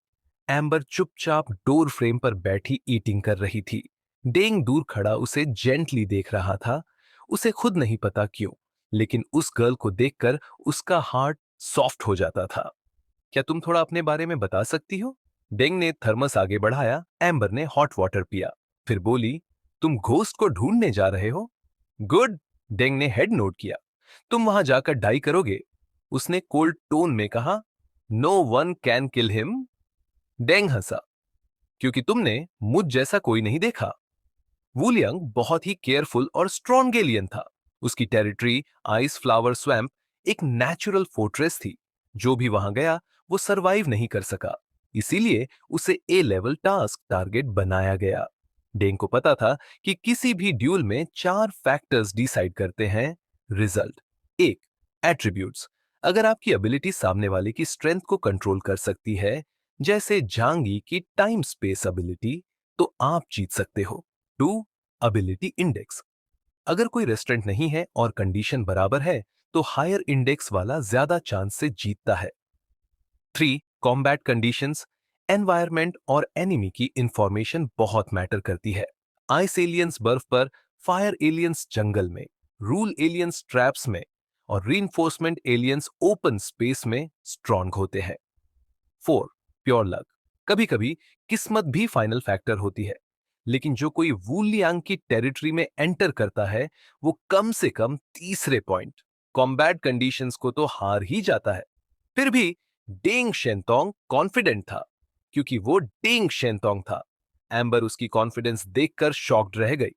एम्बर चुपचाप डोर फ्रेम पर बैठी ईटिंग कर रही थी। डेंग दूर खड़ा उसे जेंटली देख रहा था। उसे खुद नहीं पता क्यों, लेकिन उस गर्ल को देखकर उसका हार्ट सॉफ्ट हो जाता था। क्या तुम थोड़ा अपने बारे में बता सकती हो? डेंग ने थर्मस आगे बढ़ाया। एम्बर ने हॉट वाटर पिया। फिर बोली, तुम घोस्ट को ढूंढने जा रहे हो? गुड। डेंग ने हेड नोट किया। तुम वहां जाकर डाई करोगे? उसने कोल्ड टोन में कहा। No one can kill him. Deng हंसा, क्योंकि तुमने मुझ जैसा कोई नहीं देखा। वुलियंग बहुत ही केयरफुल और स्ट्रॉन्ग एलियन था। उसकी टेरिटरी आइस फ्लावर स्वैम्प एक नेचुरल फोर्ट्रेस थी। जो भी वहां गया वो सरवाइव नहीं कर सका। इसीलिए उसे ए लेवल टास्क टारगेट बनाया गया। डेंग को पता था कि किसी भी ड्यूल में 4 फैक्टर्स डिसाइड करते हैं रिजल्ट। एक, एट्रीब्यूट्स। अगर आपकी एबिलिटी सामने वाले की स्ट्रेंथ को कंट्रोल कर सकती है, जैसे जांगी की टाइम स्पेस एबिलिटी, तो आप जीत सकते हो। 2, एबिलिटी इंडेक्स। अगर कोई रेस्टोरेंट नहीं है और कंडीशन बराबर है, तो हायर इंडेक्स वाला ज्यादा चांस से जीतता है। 3, कॉम्बैट कंडीशंस। एनवायरमेंट और एनिमी की इंफॉर्मेशन बहुत मैटर करती है। आइस एलियंस बर्फ पर, फायर एलियंस जंगल में, रूल एलियंस ट्रैप्स में, और रीइंफोर्समेंट एलियंस ओपन स्पेस में स्ट्रांग होते हैं। 4, प्योर लक। कभी कभी किस्मत भी फाइनल फैक्टर होती है, लेकिन जो कोई वुलियांग की टेरिटरी में एंटर करता है, वो कम से कम तीसरे पॉइंट कॉम्बैट कंडीशंस को तो हार ही जाता है। फिर भी डेंग शेंतोंग कॉन्फिडेंट था, क्योंकि वो डेंग शेंतोंग था। एम्बर उसकी कॉन्फिडेंस देखकर शॉक्ड रह गई।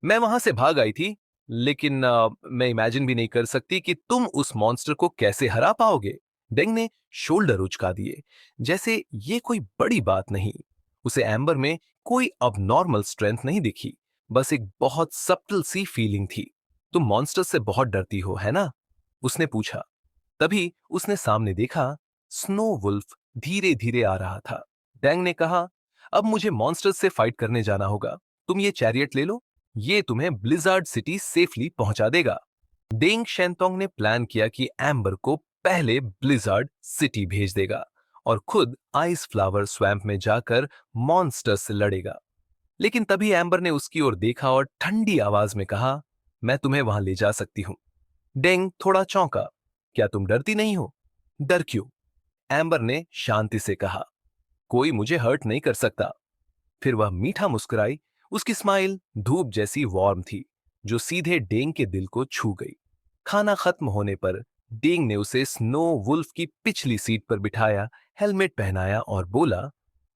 मैं वहां से भाग आई थी, लेकिन मैं इमेजिन भी नहीं कर सकती कि तुम उस मॉन्स्टर को कैसे हरा पाओगे। डेंग ने शोल्डर उचका दिए, जैसे ये कोई बड़ी बात नहीं। उसे एम्बर में कोई अबनॉर्मल स्ट्रेंथ नहीं दिखी, बस एक बहुत सप्टल सी फीलिंग थी। तुम मॉन्स्टर से बहुत डरती हो, है ना? उसने पूछा। तभी उसने सामने देखा, स्नो वुल्फ धीरे धीरे आ रहा था। डेंग ने कहा, अब मुझे मॉन्स्टर्स से फाइट करने जाना होगा। तुम ये चैरियट ले लो, ये तुम्हें ब्लिजार्ड सिटी सेफली पहुंचा देगा। डेंग शेंतोंग ने प्लान किया कि एम्बर को पहले ब्लिजार्ड सिटी भेज देगा और खुद आइस फ्लावर स्वैम्प में जाकर मॉन्स्टर से लड़ेगा। लेकिन तभी एम्बर ने उसकी ओर देखा और ठंडी आवाज में कहा, मैं तुम्हें वहां ले जा सकती हूं। डेंग थोड़ा चौंका। क्या तुम डरती नहीं हो? डर क्यों? एम्बर ने शांति से कहा, कोई मुझे हर्ट नहीं कर सकता। फिर वह मीठा मुस्कुराई। उसकी स्माइल धूप जैसी वार्म थी, जो सीधे डेंग के दिल को छू गई। खाना खत्म होने पर डेंग ने उसे स्नो वुल्फ की पिछली सीट पर बिठाया, हेलमेट पहनाया और बोला,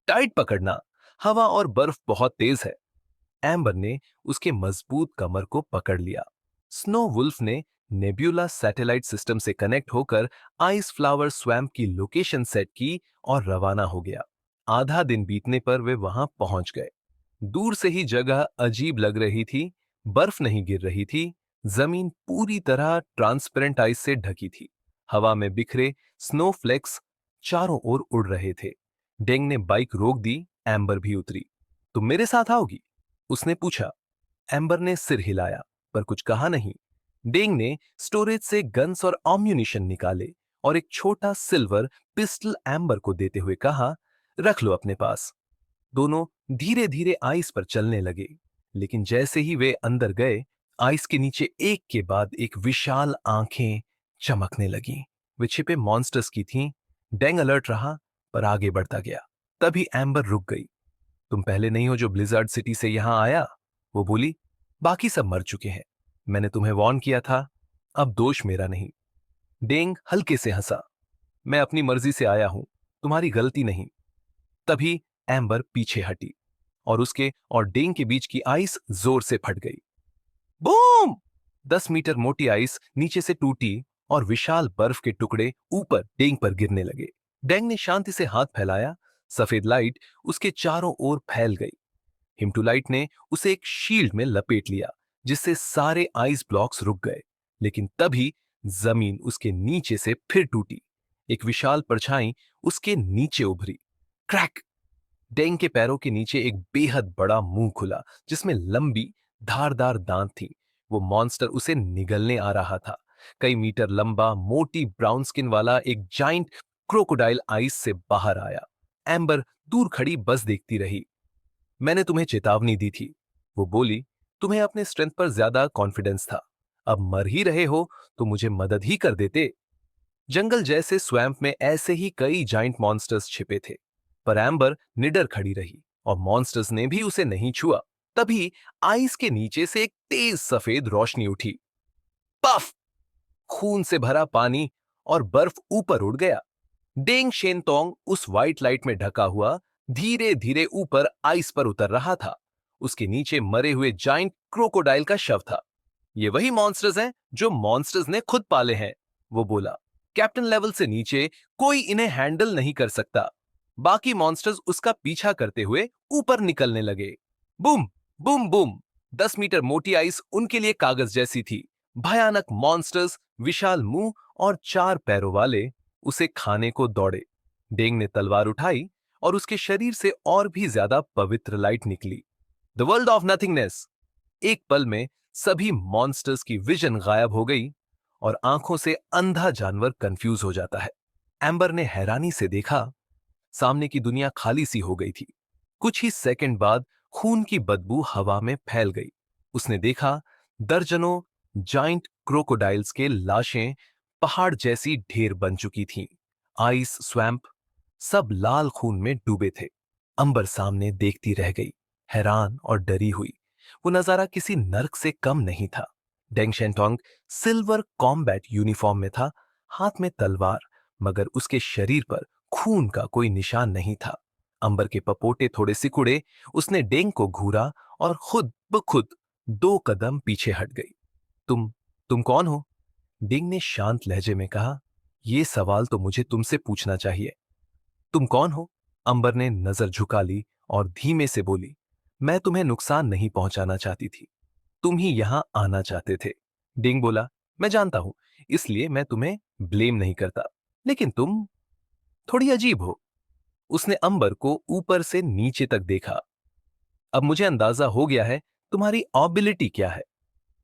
टाइट पकड़ना, हवा और बर्फ बहुत तेज है। एम्बर ने उसके मजबूत कमर को पकड़ लिया। स्नो वुल्फ ने नेब्यूला सैटेलाइट सिस्टम से कनेक्ट होकर आइस फ्लावर स्वैम्प की लोकेशन सेट की और रवाना हो गया। आधा दिन बीतने पर वे वहां पहुंच गए। दूर से ही जगह अजीब लग रही थी। बर्फ नहीं गिर रही थी। जमीन पूरी तरह ट्रांसपेरेंट आइस से ढकी थी। हवा में बिखरे स्नोफ्लेक्स चारों ओर उड़ रहे थे। डेंग ने बाइक रोक दी। एम्बर भी उतरी। तुम मेरे साथ आओगी? उसने पूछा। एम्बर ने सिर हिलाया, पर कुछ कहा नहीं। डेंग ने स्टोरेज से गन्स और आम्यूनिशन निकाले और एक छोटा सिल्वर पिस्टल एम्बर को देते हुए कहा, रख लो अपने पास। दोनों धीरे धीरे आइस पर चलने लगे, लेकिन जैसे ही वे अंदर गए, आइस के नीचे एक के बाद एक विशाल आंखें चमकने लगीं। वे छिपे मॉन्स्टर्स की थीं। डेंग अलर्ट रहा, पर आगे बढ़ता गया। तभी एम्बर रुक गई। तुम पहले नहीं हो जो ब्लिजार्ड सिटी से यहां आया, वो बोली। बाकी सब मर चुके हैं। मैंने तुम्हें वार्न किया था। अब दोष मेरा नहीं। डेंग हल्के से हंसा। मैं अपनी मर्जी से आया हूं, तुम्हारी गलती नहीं। तभी एम्बर पीछे हटी और उसके और डेंग के बीच की आइस जोर से फट गई। बूम! 10 मीटर मोटी आइस नीचे से टूटी और विशाल बर्फ के टुकड़े ऊपर डेंग पर गिरने लगे। डेंग ने शांति से हाथ फैलाया। सफेद लाइट उसके चारों ओर फैल गई। हिमटूलाइट ने उसे एक शील्ड में लपेट लिया, जिससे सारे आइस ब्लॉक्स रुक गए। लेकिन तभी जमीन उसके नीचे से फिर टूटी। एक विशाल परछाई उसके नीचे उभरी। क्रैक! डेंग के पैरों के नीचे एक बेहद बड़ा मुंह खुला, जिसमें लंबी धारदार दांत थी। वो मॉन्स्टर उसे निगलने आ रहा था, कई मीटर लंबा मोटी ब्राउन स्किन वाला एक जाइंट क्रोकोडाइल आइस से बाहर आया। एम्बर दूर खड़ी बस देखती रही। मैंने तुम्हें चेतावनी दी थी, वो बोली। तुम्हें अपने स्ट्रेंथ पर ज्यादा कॉन्फिडेंस था। अब मर ही रहे हो तो मुझे मदद ही कर देते। जंगल जैसे स्वैम्प में ऐसे ही कई जाइंट मॉन्स्टर्स छिपे थे, पर एम्बर निडर खड़ी रही और मॉन्स्टर्स ने भी उसे नहीं छुआ। तभी आइस के नीचे से एक तेज सफेद रोशनी उठी। पफ! खून से भरा पानी और बर्फ ऊपर उड़ गया। डेंग शेनतोंग उस व्हाइट लाइट में ढका हुआ धीरे धीरे ऊपर आइस पर उतर रहा था। उसके नीचे मरे हुए जाइंट क्रोकोडाइल का शव था। ये वही मॉन्स्टर्स हैं जो मॉन्स्टर्स ने खुद पाले हैं, वो बोला। कैप्टन लेवल से नीचे कोई इन्हें हैंडल नहीं कर सकता। बाकी मॉन्स्टर्स उसका पीछा करते हुए ऊपर निकलने लगे। Boom boom boom. 10 मीटर मोटी आइस उनके लिए कागज जैसी थी। भयानक मॉन्स्टर्स, विशाल मुंह और 4 पैरों वाले, उसे खाने को दौड़े। डेंग ने तलवार उठाई और उसके शरीर से और भी ज्यादा पवित्र लाइट निकली। The world of nothingness. एक पल में सभी मॉन्स्टर्स की विजन गायब हो गई और आंखों से अंधा जानवर कंफ्यूज हो जाता है। एम्बर ने हैरानी से देखा, सामने की दुनिया खाली सी हो गई थी। कुछ ही सेकंड बाद खून की बदबू हवा में फैल गई। उसने देखा दर्जनों जाइंट क्रोकोडाइल्स के लाशें पहाड़ जैसी ढेर बन चुकी थीं। आइस स्वैम्प सब लाल खून में डूबे थे। अंबर सामने देखती रह गई, हैरान और डरी हुई। वो नजारा किसी नर्क से कम नहीं था। डेंग शेंटोंग सिल्वर कॉम्बैट यूनिफॉर्म में था, हाथ में तलवार, मगर उसके शरीर पर खून का कोई निशान नहीं था। अंबर के पपोटे थोड़े सिकुड़े। उसने डेंग को घूरा और खुद ब खुद 2 कदम पीछे हट गई। तुम तुम कौन हो? डेंग ने शांत लहजे में कहा। यह सवाल तो मुझे तुमसे पूछना चाहिए। तुम कौन हो? अंबर ने नजर झुका ली और धीमे से बोली, मैं तुम्हें नुकसान नहीं पहुंचाना चाहती थी, तुम ही यहां आना चाहते थे। डेंग बोला, मैं जानता हूं, इसलिए मैं तुम्हें ब्लेम नहीं करता, लेकिन तुम थोड़ी अजीब हो। उसने अंबर को ऊपर से नीचे तक देखा। अब मुझे अंदाजा हो गया है तुम्हारी एबिलिटी क्या है।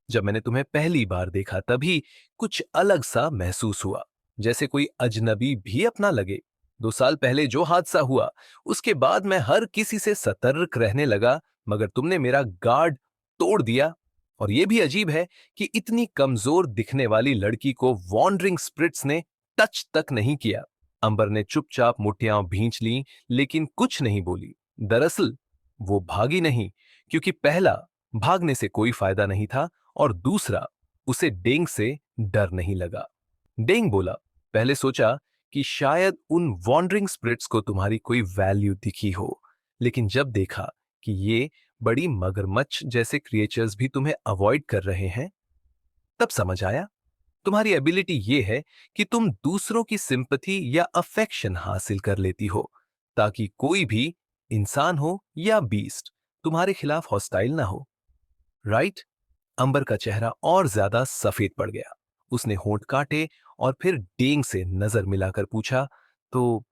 जब मैंने तुम्हें पहली बार देखा तभी कुछ अलग सा महसूस हुआ, जैसे कोई अजनबी भी अपना लगे। 2 साल पहले जो हादसा हुआ, उसके बाद मैं हर किसी से सतर्क रहने लगा, मगर तुमने मेरा गार्ड तोड़ दिया। और यह भी अजीब है कि इतनी कमजोर दिखने वाली लड़की को वॉन्डरिंग स्पिरिट्स ने टच तक नहीं किया। अंबर ने चुपचाप मुठ्ठियां भींच ली, लेकिन कुछ नहीं बोली। दरअसल वो भागी नहीं, क्योंकि पहला, भागने से कोई फायदा नहीं था, और दूसरा, उसे डेंग से डर नहीं लगा। डेंग बोला, पहले सोचा कि शायद उन वॉन्डरिंग स्पिरिट्स को तुम्हारी कोई वैल्यू दिखी हो, लेकिन जब देखा कि ये बड़ी मगरमच्छ जैसे क्रिएचर्स भी तुम्हें अवॉइड कर रहे हैं, तब समझ आया तुम्हारी एबिलिटी ये है कि तुम दूसरों की सिंपैथी या अफेक्शन हासिल कर लेती हो, ताकि कोई भी, इंसान हो या बीस्ट, तुम्हारे खिलाफ हॉस्टाइल ना हो। राइट? अंबर का चेहरा और ज्यादा सफेद पड़ गया। उसने होंठ काटे और फिर डेंग से नजर मिलाकर पूछा, तो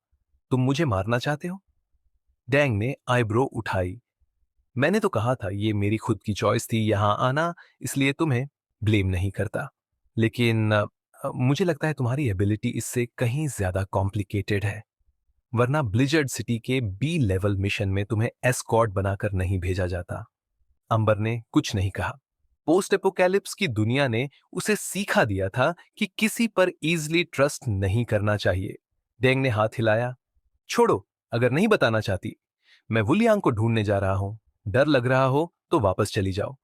तुम मुझे मारना चाहते हो? डेंग ने आईब्रो उठाई। मैंने तो कहा था ये मेरी खुद की चॉइस थी यहां आना, इसलिए तुम्हें ब्लेम नहीं करता। लेकिन मुझे लगता है तुम्हारी एबिलिटी इससे कहीं ज्यादा कॉम्प्लिकेटेड है, वरना ब्लिजर्ड सिटी के बी लेवल मिशन में तुम्हें एस्कॉर्ट बनाकर नहीं भेजा जाता। अंबर ने कुछ नहीं कहा। पोस्ट एपोकैलिप्स की दुनिया ने उसे सीखा दिया था कि किसी पर इजीली ट्रस्ट नहीं करना चाहिए। डेंग ने हाथ हिलाया। छोड़ो, अगर नहीं बताना चाहती, मैं वुलियांग को ढूंढने जा रहा हूं। डर लग रहा हो तो वापस चली जाओ।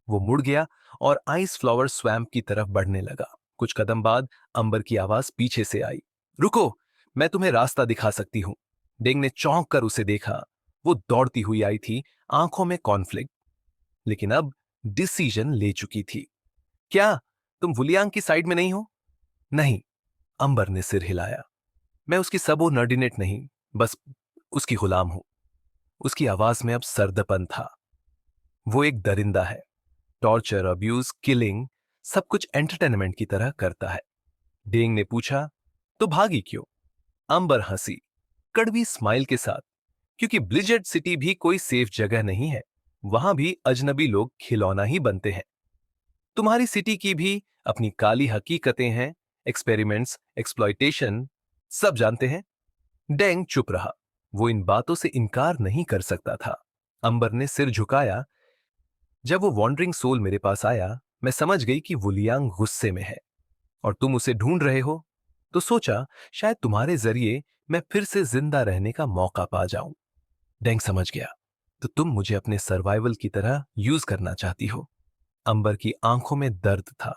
वो मुड़ गया और आइस फ्लावर स्वैम्प की तरफ बढ़ने लगा। कुछ कदम बाद अंबर की आवाज पीछे से आई, रुको, मैं तुम्हें रास्ता दिखा सकती हूं। डेंग ने चौंक कर उसे देखा। वो दौड़ती हुई आई थी, आंखों में कॉन्फ्लिक्ट, लेकिन अब डिसीजन ले चुकी थी। क्या तुम वुलियांग की साइड में नहीं हो? नहीं, अंबर ने सिर हिलाया। मैं उसकी सबोर्डिनेट नहीं, बस उसकी गुलाम हूं। उसकी आवाज में अब सर्दपन था। वो एक दरिंदा है, टॉर्चर, अब्यूज, किलिंग, सब कुछ एंटरटेनमेंट की तरह करता है। डेंग ने पूछा, तो भागी क्यों? अंबर हंसी, कड़वी स्माइल के साथ, क्योंकि ब्लिजर्ड सिटी भी कोई सेफ जगह नहीं है। वहां भी अजनबी लोग खिलौना ही बनते हैं। तुम्हारी सिटी की भी अपनी काली हकीकतें हैं, एक्सपेरिमेंट्स, एक्सप्लॉइटेशन, सब जानते हैं। डेंग चुप रहा। वो इन बातों से इनकार नहीं कर सकता था। अंबर ने सिर झुकाया। जब वो वॉन्डरिंग सोल मेरे पास आया, मैं समझ गई कि वुलियांग गुस्से में है और तुम उसे ढूंढ रहे हो। तो सोचा शायद तुम्हारे जरिए मैं फिर से जिंदा रहने का मौका पा जाऊं। डेंग समझ गया। तो तुम मुझे अपने सर्वाइवल की तरह यूज करना चाहती हो। अंबर की आंखों में दर्द था।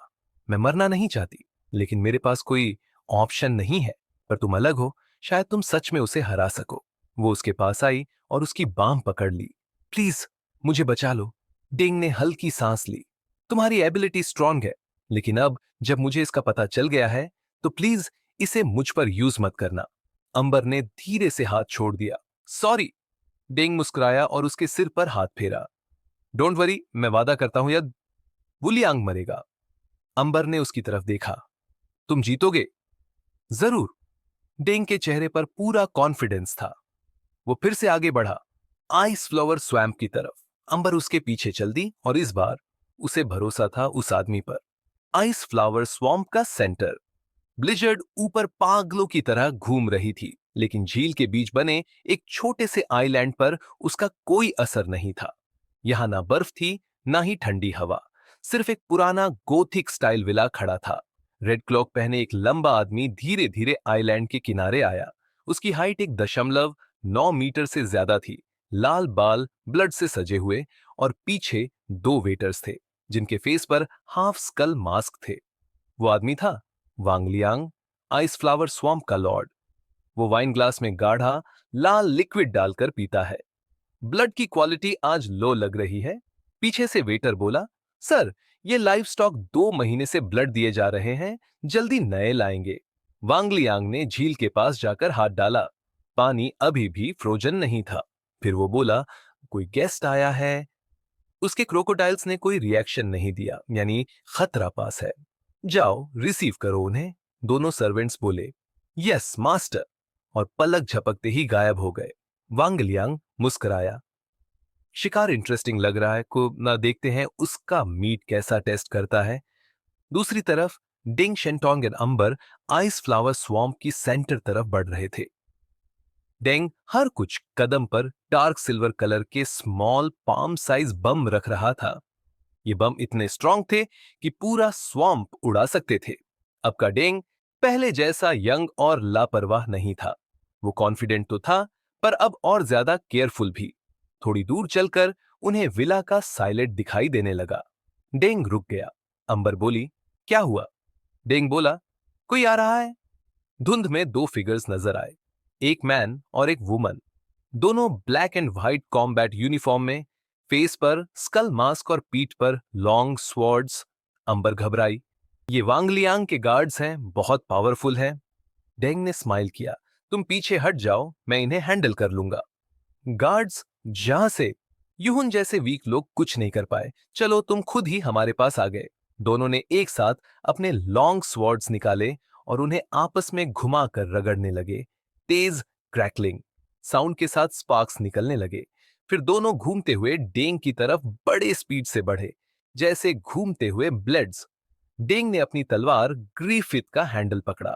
मैं मरना नहीं चाहती, लेकिन मेरे पास कोई ऑप्शन नहीं है। पर तुम अलग हो, शायद तुम सच में उसे हरा सको। वो उसके पास आई और उसकी बांह पकड़ ली। प्लीज मुझे बचा लो। डिंग ने हल्की सांस ली। तुम्हारी एबिलिटी स्ट्रांग है, लेकिन अब जब मुझे इसका पता चल गया है, तो प्लीज इसे मुझ पर यूज मत करना। अंबर ने धीरे से हाथ छोड़ दिया। सॉरी। डिंग मुस्कुराया और उसके सिर पर हाथ फेरा। डोंट वरी, मैं वादा करता हूं यद वुलियांग मरेगा। अंबर ने उसकी तरफ देखा। तुम जीतोगे? जरूर। डेंग के चेहरे पर पूरा कॉन्फिडेंस था। वो फिर से आगे बढ़ा, आइस फ्लावर स्वैम्प की तरफ। अंबर उसके पीछे चल दी और इस बार उसे भरोसा था उस आदमी पर। आइस फ्लावर स्वैम्प का सेंटर। ब्लिजर्ड ऊपर पागलों की तरह घूम रही थी, लेकिन झील के बीच बने एक छोटे से आइलैंड पर उसका कोई असर नहीं था। यहां ना बर्फ थी, ना ही ठंडी हवा। सिर्फ एक पुराना गोथिक स्टाइल विला खड़ा था। रेड क्लॉक पहने एक लंबा आदमी धीरे धीरे आइलैंड के किनारे आया। उसकी हाइट 1.9 मीटर से ज्यादा थी। लाल बाल ब्लड से सजे हुए और पीछे दो वेटर्स थे, जिनके फेस पर हाफ स्कल मास्क थे। वो आदमी था वांगलियांग, आइस फ्लावर स्वैम्प का लॉर्ड। वो वाइन ग्लास में गाढ़ा लाल लिक्विड डालकर पीता है। ब्लड की क्वालिटी आज लो लग रही है। पीछे से वेटर बोला, सर, ये लाइव स्टॉक 2 महीने से ब्लड दिए जा रहे हैं, जल्दी नए लाएंगे। वांगलियांग ने झील के पास जाकर हाथ डाला। पानी अभी भी फ्रोजन नहीं था। फिर वो बोला, कोई गेस्ट आया है। उसके क्रोकोडाइल्स ने कोई रिएक्शन नहीं दिया, यानी खतरा पास है। जाओ रिसीव करो उन्हें। दोनों सर्वेंट्स बोले, यस मास्टर, और पलक झपकते ही गायब हो गए। वांगलियांग मुस्कुराया। शिकार इंटरेस्टिंग लग रहा है, को ना देखते हैं उसका मीट कैसा टेस्ट करता है। दूसरी तरफ Ding Shentong and amber ice flower swamp की सेंटर तरफ बढ़ रहे थे। डेंग हर कुछ कदम पर डार्क सिल्वर कलर के स्मॉल पाम साइज बम रख रहा था। ये बम इतने स्ट्रांग थे कि पूरा स्वैम्प उड़ा सकते थे। अब का डेंग पहले जैसा यंग और लापरवाह नहीं था। वो कॉन्फिडेंट तो था, पर अब और ज्यादा केयरफुल भी। थोड़ी दूर चलकर उन्हें विला का साइलेंट दिखाई देने लगा। डेंग रुक गया। अंबर बोली, क्या हुआ? डेंग बोला, कोई आ रहा है। धुंध में दो फिगर्स नजर आए, एक मैन और एक वुमन। दोनों black and white combat uniform में, फेस पर स्कल मास्क और पीठ पर लॉन्ग स्वॉर्ड्स। अंबर घबराई। ये वांगलियांग के गार्ड्स हैं, बहुत पावरफुल हैं। डेंग ने स्माइल किया। तुम पीछे हट जाओ, मैं इन्हें हैंडल कर लूंगा। गार्ड्स जहां से? यूहुन जैसे वीक लोग कुछ नहीं कर पाए, चलो तुम खुद ही हमारे पास आ गए। दोनों ने एक साथ अपने लॉन्ग स्वॉर्ड्स निकाले और उन्हें आपस में घुमाकर रगड़ने लगे। तेज क्रैकलिंग साउंड के साथ स्पार्क्स निकलने लगे। फिर दोनों घूमते हुए डेंग की तरफ बड़े स्पीड से बढ़े, जैसे घूमते हुए ब्लेड्स। डेंग ने अपनी तलवार ग्रीफिथ का हैंडल पकड़ा।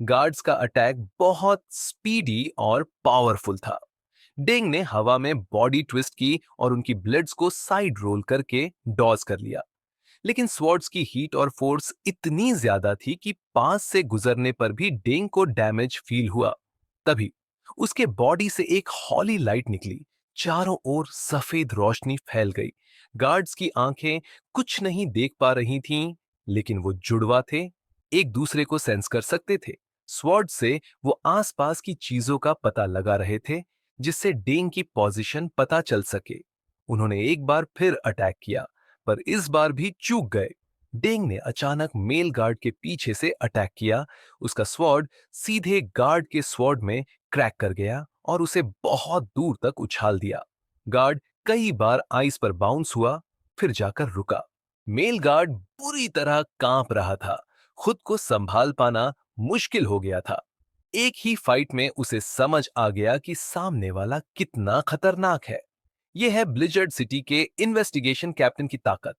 गार्ड्स का अटैक बहुत स्पीडी और पावरफुल था। डेंग ने हवा में बॉडी ट्विस्ट की और उनकी ब्लेड्स को साइड रोल करके डॉज कर लिया। लेकिन स्वॉर्ड्स की हीट और फोर्स इतनी ज्यादा थी कि पास से गुजरने पर भी डेंग को डैमेज फील हुआ। तभी उसके बॉडी से एक हॉली लाइट निकली। चारों ओर सफेद रोशनी फैल गई। गार्ड्स की आंखें कुछ नहीं देख पा रही थीं, लेकिन वो जुड़वा थे, एक दूसरे को सेंस कर सकते थे। स्वॉर्ड से वो आसपास की चीजों का पता लगा रहे थे, जिससे डेंग की पोजीशन पता चल सके। उन्होंने एक बार फिर अटैक किया, पर इस बार भी चूक गए। डेंग ने अचानक मेल गार्ड के पीछे से अटैक किया। उसका स्वॉर्ड सीधे गार्ड के स्वॉर्ड में क्रैक कर गया और उसे बहुत दूर तक उछाल दिया। गार्ड कई बार आइस पर बाउंस हुआ, फिर जाकर रुका। मेल गार्ड बुरी तरह कांप रहा था। खुद को संभाल पाना मुश्किल हो गया था। एक ही फाइट में उसे समझ आ गया कि सामने वाला कितना खतरनाक है। यह है ब्लिजर्ड सिटी के इन्वेस्टिगेशन कैप्टन की ताकत।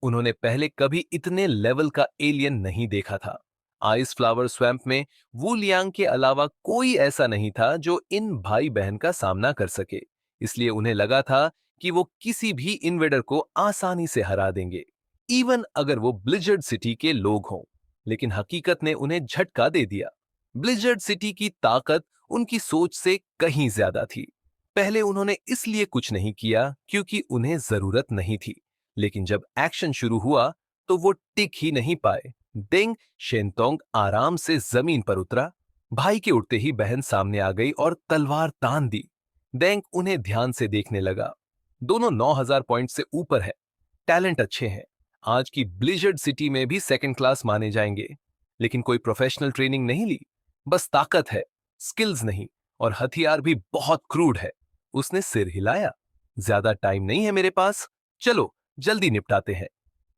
उन्होंने पहले कभी इतने लेवल का एलियन नहीं देखा था। आइस फ्लावर स्वैम्प में वू लियांग के अलावा कोई ऐसा नहीं था जो इन भाई बहन का सामना कर सके। इसलिए उन्हें लगा था कि वो किसी भी इन्वेडर को आसानी से हरा देंगे, इवन अगर वो ब्लिजर्ड सिटी के लोग हों। लेकिन हकीकत ने उन्हें झटका दे दिया। ब्लिजर्ड सिटी की ताकत उनकी सोच से कहीं ज्यादा थी। पहले उन्होंने इसलिए कुछ नहीं किया क्योंकि उन्हें जरूरत नहीं थी, लेकिन जब एक्शन शुरू हुआ तो वो टिक ही नहीं पाए। डेंग शेनतोंग आराम से जमीन पर उतरा। भाई के उठते ही बहन सामने आ गई और तलवार तान दी। डेंग उन्हें ध्यान से देखने लगा। दोनों 9,000 पॉइंट से ऊपर है, टैलेंट अच्छे हैं, आज की ब्लिजर्ड सिटी में भी सेकंड क्लास माने जाएंगे। लेकिन कोई प्रोफेशनल ट्रेनिंग नहीं ली, बस ताकत है, स्किल्स नहीं, और हथियार भी बहुत क्रूड है। उसने सिर हिलाया। ज्यादा टाइम नहीं है मेरे पास, चलो जल्दी निपटाते हैं।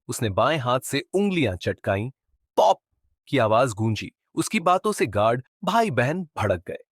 उसने बाएं हाथ से उंगलियां चटकाई। पॉप की आवाज गूंजी। उसकी बातों से गार्ड भाई बहन भड़क गए।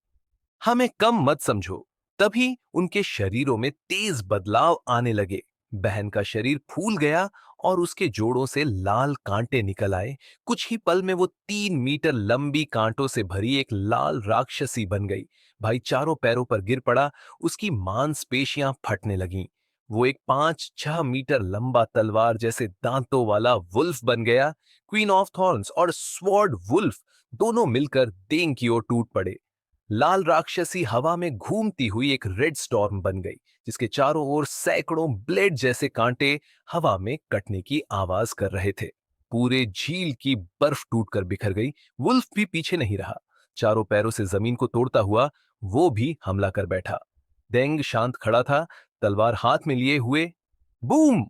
हमें कम मत समझो। तभी उनके शरीरों में तेज बदलाव आने लगे। बहन का शरीर फूल गया और उसके जोड़ों से लाल कांटे निकल आए। कुछ ही पल में वो 3 मीटर लंबी कांटों से भरी एक लाल राक्षसी बन गई। भाई चारों पैरों पर गिर पड़ा। उसकी मांसपेशियां फटने लगीं। वो एक 5-6 मीटर लंबा तलवार जैसे दांतों वाला वुल्फ बन गया। क्वीन ऑफ थॉर्न्स और स्वॉर्ड वुल्फ दोनों मिलकर देंग की ओर टूट पड़े। लाल राक्षसी हवा में घूमती हुई एक रेड स्टॉर्म बन गई, जिसके चारों ओर सैकड़ों ब्लेड जैसे कांटे हवा में कटने की आवाज कर रहे थे। पूरे झील की बर्फ टूटकर बिखर गई। वुल्फ भी पीछे नहीं रहा। चारों पैरों से जमीन को तोड़ता हुआ वो भी हमला कर बैठा। डेंग शांत खड़ा था, तलवार हाथ में लिए हुए। बूम!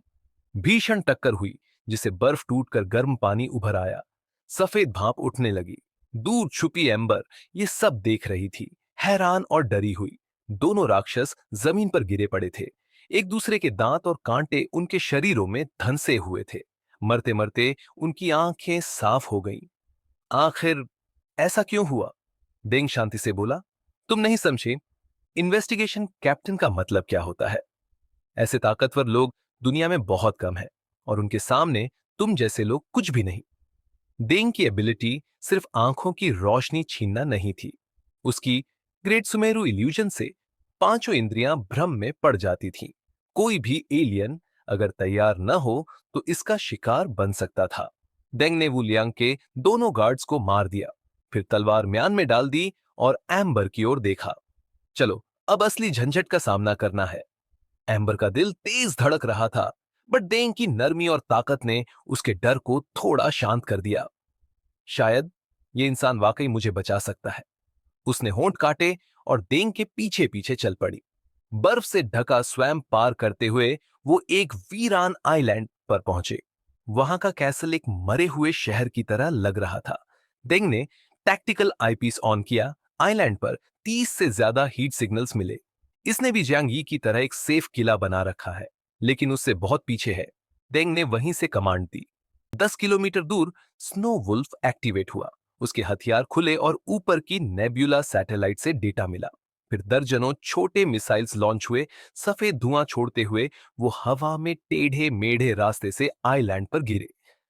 भीषण टक्कर हुई, जिसे बर्फ टूटकर गर्म पानी उभर आया। सफेद भाप उठने लगी। दूर छुपी एम्बर ये सब देख रही थी, हैरान और डरी हुई। दोनों राक्षस जमीन पर गिरे पड़े थे। एक दूसरे के दांत और कांटे उनके शरीरों में धंसे हुए थे। मरते मरते उनकी आंखें साफ हो गईं। आखिर ऐसा क्यों हुआ? डेंग शांति से बोला। तुम नहीं समझे, इन्वेस्टिगेशन कैप्टन का मतलब क्या होता है। ऐसे ताकतवर लोग दुनिया में बहुत कम हैं, और उनके सामने तुम जैसे लोग कुछ भी नहीं। डेंग की एबिलिटी सिर्फ आंखों की रोशनी छीनना नहीं थी। उसकी ग्रेट सुमेरु इल्यूजन से पांचों इंद्रियां भ्रम में पड़ जाती थीं। कोई भी एलियन अगर तैयार न हो तो इसका शिकार बन सकता था। डेंग ने वुलियांग के दोनों गार्ड्स को मार दिया, फिर तलवार म्यान में डाल दी और एम्बर की ओर देखा। चलो अब असली झंझट का सामना करना है। एम्बर का दिल तेज धड़क रहा था, बट डेंग की नरमी और ताकत ने उसके डर को थोड़ा शांत कर दिया। शायद ये इंसान वाकई मुझे बचा सकता है। उसने होंठ काटे और डेंग के पीछे पीछे चल पड़ी। बर्फ से ढका स्वैम्प पार करते हुए वो एक वीरान आइलैंड पर पहुंचे। वहां का कैसल एक मरे हुए शहर की तरह लग रहा था। डेंग ने टैक्टिकल आईपीस ऑन किया। आइलैंड पर 30 से ज्यादा हीट सिग्नल्स मिले। इसने भी जियांग यी की तरह एक सेफ किला बना रखा है, लेकिन उससे बहुत पीछे है। डेंग ने वहीं से कमांड दी। 10 किलोमीटर दूर स्नो वुल्फ एक्टिवेट हुआ। उसके हथियार खुले और ऊपर की नेब्यूला सैटेलाइट से डेटा मिला। फिर दर्जनों छोटे मिसाइल्स लॉन्च हुए। सफेद धुआं छोड़ते हुए वो हवा में टेढ़े मेढ़े रास्ते से आइलैंड पर गिरे।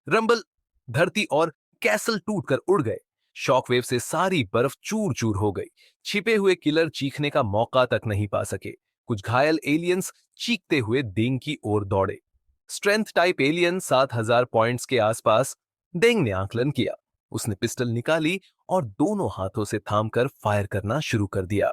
रंबल, धरती और कैसल टूटकर उड़ गए। शॉकवेव से सारी बर्फ चूर चूर हो गई। छिपे हुए किलर चीखने का मौका तक नहीं पा सके। कुछ घायल एलियंस चीखते हुए डेंग की ओर दौड़े। स्ट्रेंथ टाइप एलियन 7,000 पॉइंट्स के आसपास। डेंग ने आकलन किया। उसने पिस्टल निकाली और दोनों हाथों से थामकर फायर करना शुरू कर दिया।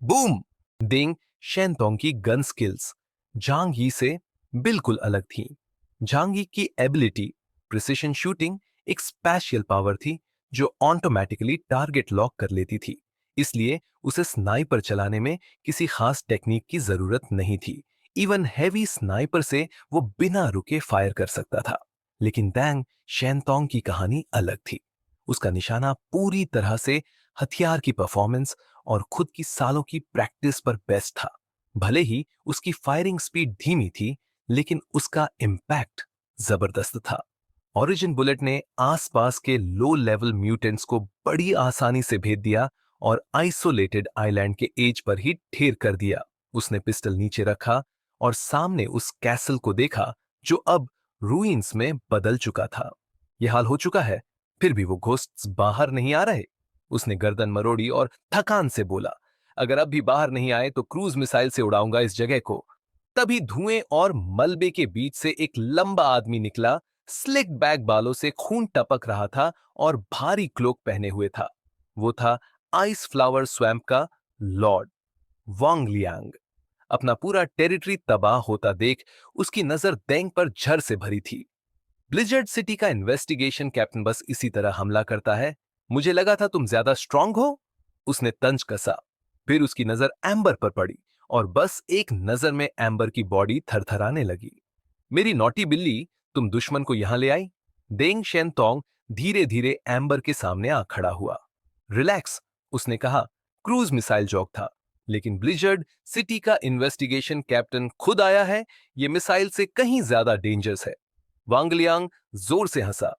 बूम! डेंग शेनतोंग की गन स्किल्स झांग यी से बिल्कुल अलग थी। झांग यी की एबिलिटी प्रिसिशन शूटिंग एक स्पेशल पावर थी जो ऑटोमेटिकली टारगेट लॉक कर लेती थी। इसलिए उसे स्नाइपर चलाने में किसी खास टेक्निक की जरूरत नहीं थी। इवन हैवी स्नाइपर से वो बिना रुके फायर कर सकता था। लेकिन डेंग शेनतोंग की कहानी अलग थी। उसका निशाना पूरी तरह से हथियार की परफॉर्मेंस और खुद की सालों की प्रैक्टिस पर बेस्ट था। भले ही उसकी फायरिंग स्पीड धीमी थी, लेकिन उसका इम्पैक्ट जबरदस्त था। ओरिजिन बुलेट ने आसपास के लो लेवल म्यूटेंट्स को बड़ी आसानी से भेद दिया और आइसोलेटेड आइलैंड के एज पर ही ढेर कर दिया। उसने पिस्टल नीचे रखा और सामने उस कैसल को देखा जो अब रूइंस में बदल चुका था। यह हाल हो चुका है, फिर भी वो घोस्ट्स बाहर नहीं आ रहे। उसने गर्दन मरोड़ी और थकान से बोला, अगर अब भी बाहर नहीं आए तो क्रूज मिसाइल से उड़ाऊंगा इस जगह को। तभी धुएं और मलबे के बीच से एक लंबा आदमी निकला। स्लिक बैक बालों से खून टपक रहा था और भारी क्लोक पहने हुए था। वो था आइस फ्लावर स्वैम्प का लॉर्ड वांग लियांग। अपना पूरा टेरिटरी तबाह होता देख उसकी नजर डेंग पर झर से भरी थी। ब्लिजर्ड सिटी का इन्वेस्टिगेशन कैप्टन बस इसी तरह हमला करता है। मुझे लगा था तुम ज्यादा स्ट्रांग हो। उसने तंज कसा। फिर उसकी नजर एम्बर पर पड़ी और बस एक नजर में एम्बर की बॉडी थरथराने लगी। मेरी नौटी बिल्ली, तुम दुश्मन को यहां ले आई। डेंग शेनतोंग धीरे धीरे एम्बर के सामने आ खड़ा हुआ। रिलैक्स, उसने कहा। क्रूज मिसाइल जॉक था, लेकिन ब्लिजर्ड सिटी का इन्वेस्टिगेशन कैप्टन खुद आया है। यह मिसाइल से कहीं ज्यादा डेंजरस है। वांग लियांग जोर से हंसा।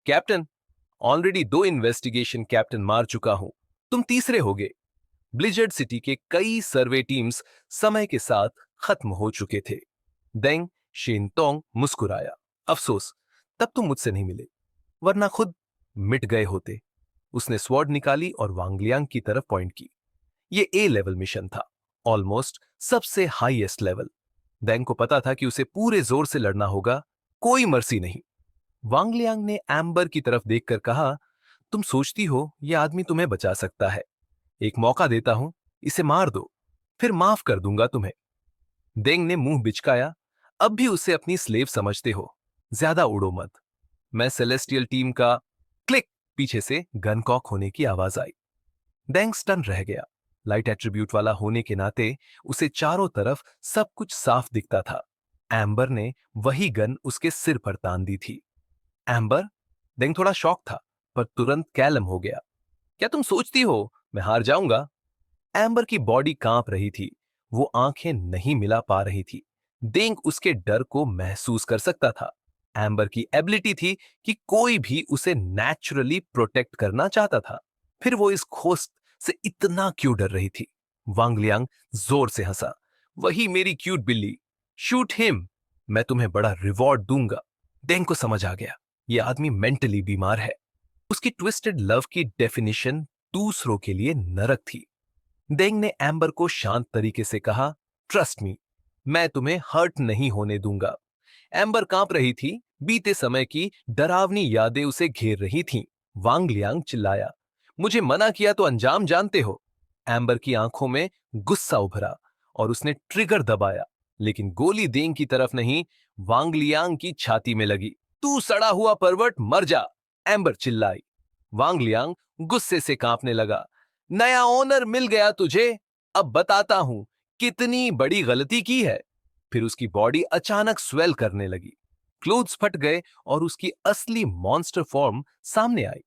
कैप्टन, ऑलरेडी 2 इन्वेस्टिगेशन कैप्टन मार चुका हूं, तुम तीसरे होगे। ब्लिजर्ड सिटी के कई सर्वे टीम्स समय के साथ खत्म हो चुके थे। डेंग शेनतोंग मुस्कुराया। अफसोस, तब तुम मुझसे नहीं मिले, वरना खुद मिट गए होते। उसने स्वॉर्ड निकाली और वांगलियांग की तरफ पॉइंट की। ये ए लेवल मिशन था, ऑलमोस्ट सबसे हाईएस्ट लेवल। डेंग को पता था कि उसे पूरे जोर से लड़ना होगा, कोई मर्सी नहीं। वांगलियांग ने एम्बर की तरफ देखकर कहा, तुम सोचती हो यह आदमी तुम्हें बचा सकता है। एक मौका देता हूं, इसे मार दो, फिर माफ कर दूंगा तुम्हें। डेंग ने मुंह बिचकाया। अब भी उसे अपनी स्लेव समझते हो, ज्यादा उड़ो मत। मैं सेलेस्टियल टीम का क्लिक। पीछे से गनकॉक होने की आवाज आई। डेंग स्टन रह गया। लाइट एट्रीब्यूट वाला होने के नाते उसे चारों तरफ सब कुछ साफ दिखता था। एम्बर ने वही गन उसके सिर पर तान दी थी। एम्बर? डेंग थोड़ा शॉक था, पर तुरंत कैलम हो गया। क्या तुम सोचती हो मैं हार जाऊंगा? एम्बर की बॉडी कांप रही थी। वो आंखें नहीं मिला पा रही थी। डेंग उसके डर को महसूस कर सकता था। एम्बर की एबिलिटी थी कि कोई भी उसे नेचुरली प्रोटेक्ट करना चाहता था। फिर वो इस घोस्ट से इतना क्यों डर रही थी? वांगलियांग जोर से हंसा। वही मेरी क्यूट बिल्ली, शूट हिम। मैं तुम्हें बड़ा रिवॉर्ड दूंगा। डेंग को समझ आ गया, ये आदमी मेंटली बीमार है। उसकी ट्विस्टेड लव की डेफिनेशन दूसरों के लिए नरक थी। डेंग ने एम्बर को शांत तरीके से कहा, ट्रस्ट मी, मैं तुम्हें हर्ट नहीं होने दूंगा। एम्बर कांप रही थी। बीते समय की डरावनी यादें उसे घेर रही थीं। वांग लियांग चिल्लाया, मुझे मना किया तो अंजाम जानते हो। एम्बर की आंखों में गुस्सा उभरा और उसने ट्रिगर दबाया, लेकिन गोली डेंग की तरफ नहीं, वांग लियांग की छाती में लगी। तू सड़ा हुआ परवट, मर जा, एम्बर चिल्लाई। वांग लियांग गुस्से से कांपने लगा। नया ओनर मिल गया तुझे, अब बताता हूं कितनी बड़ी गलती की है। फिर उसकी बॉडी अचानक स्वेल करने लगी। क्लोथ्स फट गए और उसकी असली मॉन्स्टर फॉर्म सामने आई।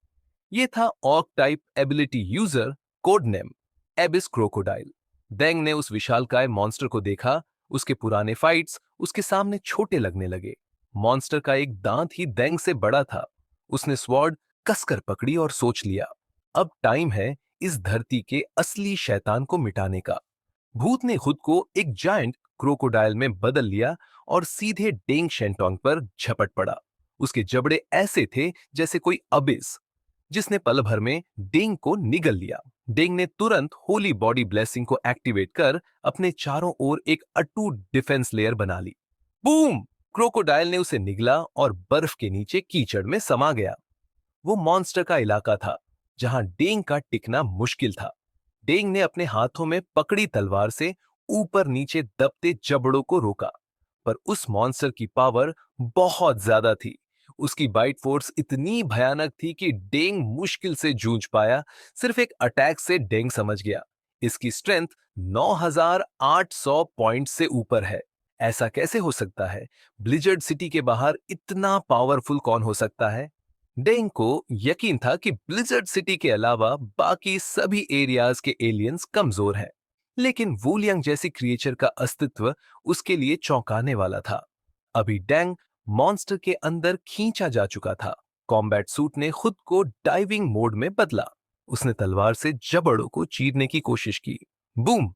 ये था orc type ability user, code name abyss crocodile. Deng ने उस विशालकाय मॉन्स्टर को देखा। उसके पुराने फाइट्स उसके सामने छोटे लगने लगे। मॉन्स्टर का एक दांत ही डेंग से बड़ा था। उसने स्वॉर्ड कसकर पकड़ी और सोच लिया, अब टाइम है इस धरती के असली शैतान को मिटाने का। भूत ने खुद को एक जायंट क्रोकोडाइल में बदल लिया और सीधे डेंग शेंटोंग पर झपट पड़ा। उसके जबड़े ऐसे थे जैसे कोई अबिस, जिसने पल भर में डेंग को निगल लिया। डेंग ने तुरंत होली बॉडी ब्लेसिंग को एक्टिवेट कर अपने चारों ओर एक अटूट डिफेंस लेयर बना ली। बूम! क्रोकोडाइल ने उसे निगला और बर्फ के नीचे कीचड़ में समा गया। वो मॉन्स्टर का इलाका था जहां डेंग का टिकना मुश्किल था। डेंग ने अपने हाथों में पकड़ी तलवार से ऊपर नीचे दबते जबड़ों को रोका, पर उस मॉन्स्टर की पावर बहुत ज्यादा थी। उसकी बाइट फोर्स इतनी भयानक थी कि डेंग मुश्किल से जूझ पाया। सिर्फ एक अटैक से डेंग समझ गया, इसकी स्ट्रेंथ 9800 पॉइंट से ऊपर है। ऐसा कैसे हो सकता है? ब्लिजर्ड सिटी के बाहर इतना पावरफुल कौन हो सकता है? डेंग को यकीन था कि ब्लिजर्ड सिटी के अलावा बाकी सभी एरियाज के एलियंस कमजोर हैं, लेकिन वूलियांग जैसी क्रिएचर का अस्तित्व उसके लिए चौंकाने वाला था। अभी डेंग मॉन्स्टर के अंदर खींचा जा चुका था। कॉम्बैट सूट ने खुद को डाइविंग मोड में बदला। उसने तलवार से जबड़ों को चीरने की कोशिश की। बूम!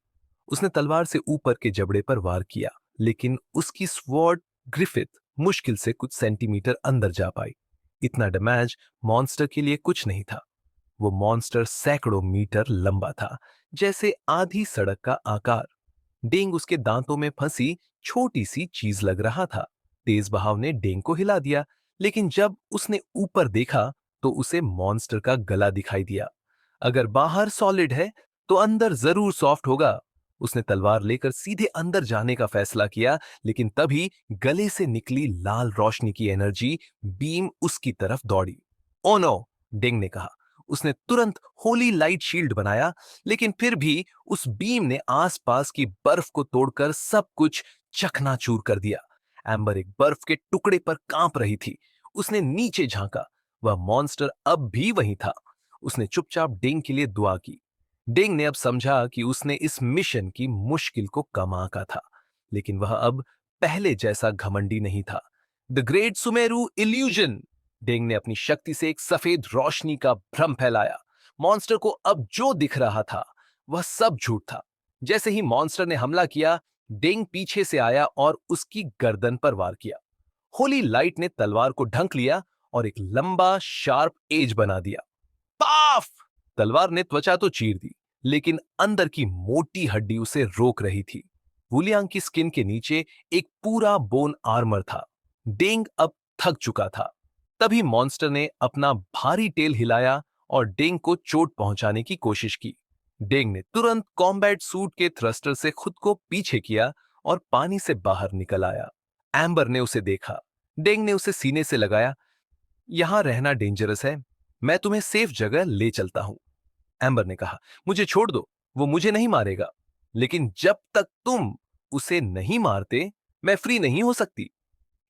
उसने तलवार से ऊपर के जबड़े पर वार किया, लेकिन उसकी स्वॉर्ड ग्रिफिथ मुश्किल से कुछ सेंटीमीटर अंदर जा पाई। इतना डैमेज मॉन्स्टर के लिए कुछ नहीं था। वो मॉन्स्टर सैकड़ों मीटर लंबा था, जैसे आधी सड़क का आकार। डेंग उसके दांतों में फंसी छोटी सी चीज लग रहा था। तेज बहाव ने डेंग को हिला दिया, लेकिन जब उसने ऊपर देखा तो उसे मॉन्स्टर का गला दिखाई दिया। अगर बाहर सॉलिड है तो अंदर जरूर सॉफ्ट होगा। उसने तलवार लेकर सीधे अंदर जाने का फैसला किया, लेकिन तभी गले से निकली लाल रोशनी की एनर्जी बीम उसकी तरफ दौड़ी। ओ नो, डेंग ने कहा। उसने तुरंत होली लाइट शील्ड बनाया, लेकिन फिर भी उस बीम ने आसपास की बर्फ को तोड़कर सब कुछ चकनाचूर कर दिया। एम्बर एक बर्फ के टुकड़े पर कांप रही थी। उसने नीचे झांका। वह मॉन्स्टर अब भी वहीं था। उसने चुपचाप डेंग के लिए दुआ की। डेंग ने अब समझा कि उसने इस मिशन की मुश्किल को कम आंका था, लेकिन वह अब पहले जैसा घमंडी नहीं था। The great Sumeru illusion. Deng ने अपनी शक्ति से एक सफेद रोशनी का भ्रम फैलाया। मॉन्स्टर को अब जो दिख रहा था वह सब झूठ था। जैसे ही मॉन्स्टर ने हमला किया, डेंग पीछे से आया और उसकी गर्दन पर वार किया। होली लाइट ने तलवार को ढंक लिया और एक लंबा शार्प एज बना दिया। पाफ! तलवार ने त्वचा तो चीर दी, लेकिन अंदर की मोटी हड्डी उसे रोक रही थी। वुलियांग की स्किन के नीचे एक पूरा बोन आर्मर था। डेंग अब थक चुका था। तभी मॉन्स्टर ने अपना भारी टेल हिलाया और डेंग को चोट पहुंचाने की कोशिश की। डेंग ने तुरंत कॉम्बैट सूट के थ्रस्टर से खुद को पीछे किया और पानी से बाहर निकल आया। एम्बर ने उसे देखा। डेंग ने उसे सीने से लगाया। यहां रहना डेंजरस है, मैं तुम्हें सेफ जगह ले चलता हूं। एम्बर ने कहा, मुझे छोड़ दो, वो मुझे नहीं मारेगा। लेकिन जब तक तुम उसे नहीं मारते, मैं फ्री नहीं हो सकती।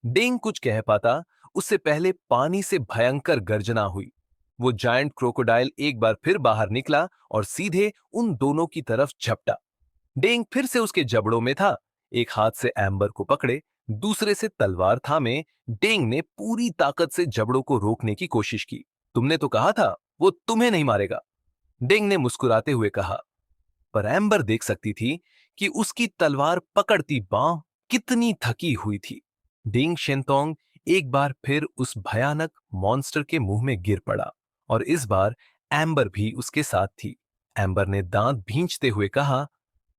डेंग कुछ कह पाता उससे पहले पानी से भयंकर गर्जना हुई। वो जायंट क्रोकोडाइल एक बार फिर बाहर निकला और सीधे उन दोनों की तरफ झपटा। डेंग फिर से उसके जबड़ों में था। एक हाथ से एम्बर को पकड़े, दूसरे से तलवार थामे, डेंग ने पूरी ताकत से जबड़ों को रोकने की कोशिश की। तुमने तो कहा था वो तुम्हें नहीं मारेगा, डेंग ने मुस्कुराते हुए कहा। पर एम्बर देख सकती थी कि उसकी तलवार पकड़ती बांह कितनी थकी हुई थी। डेंग शेंतोंग एक बार फिर उस भयानक मॉन्स्टर के मुंह में गिर पड़ा, और इस बार एम्बर भी उसके साथ थी। एम्बर ने दांत भींचते हुए कहा,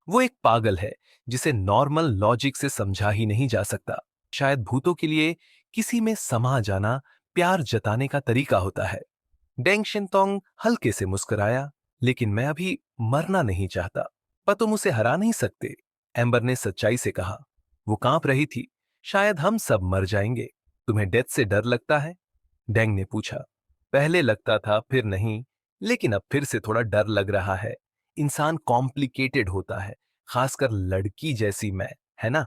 वो एक पागल है जिसे नॉर्मल लॉजिक से समझा ही नहीं जा सकता। शायद भूतों के लिए किसी में समा जाना प्यार जताने का तरीका होता है। डेंग शिनतोंग हल्के से मुस्कुराया, लेकिन मैं अभी मरना नहीं चाहता। पर तुम उसे हरा नहीं सकते, एम्बर ने सच्चाई से कहा। वो कांप रही थी। शायद हम सब मर जाएंगे। तुम्हें डेथ से डर लगता है? डेंग ने पूछा। पहले लगता था, फिर नहीं, लेकिन अब फिर से थोड़ा डर लग रहा है। इंसान कॉम्प्लिकेटेड होता है, खासकर लड़की जैसी मैं, है ना?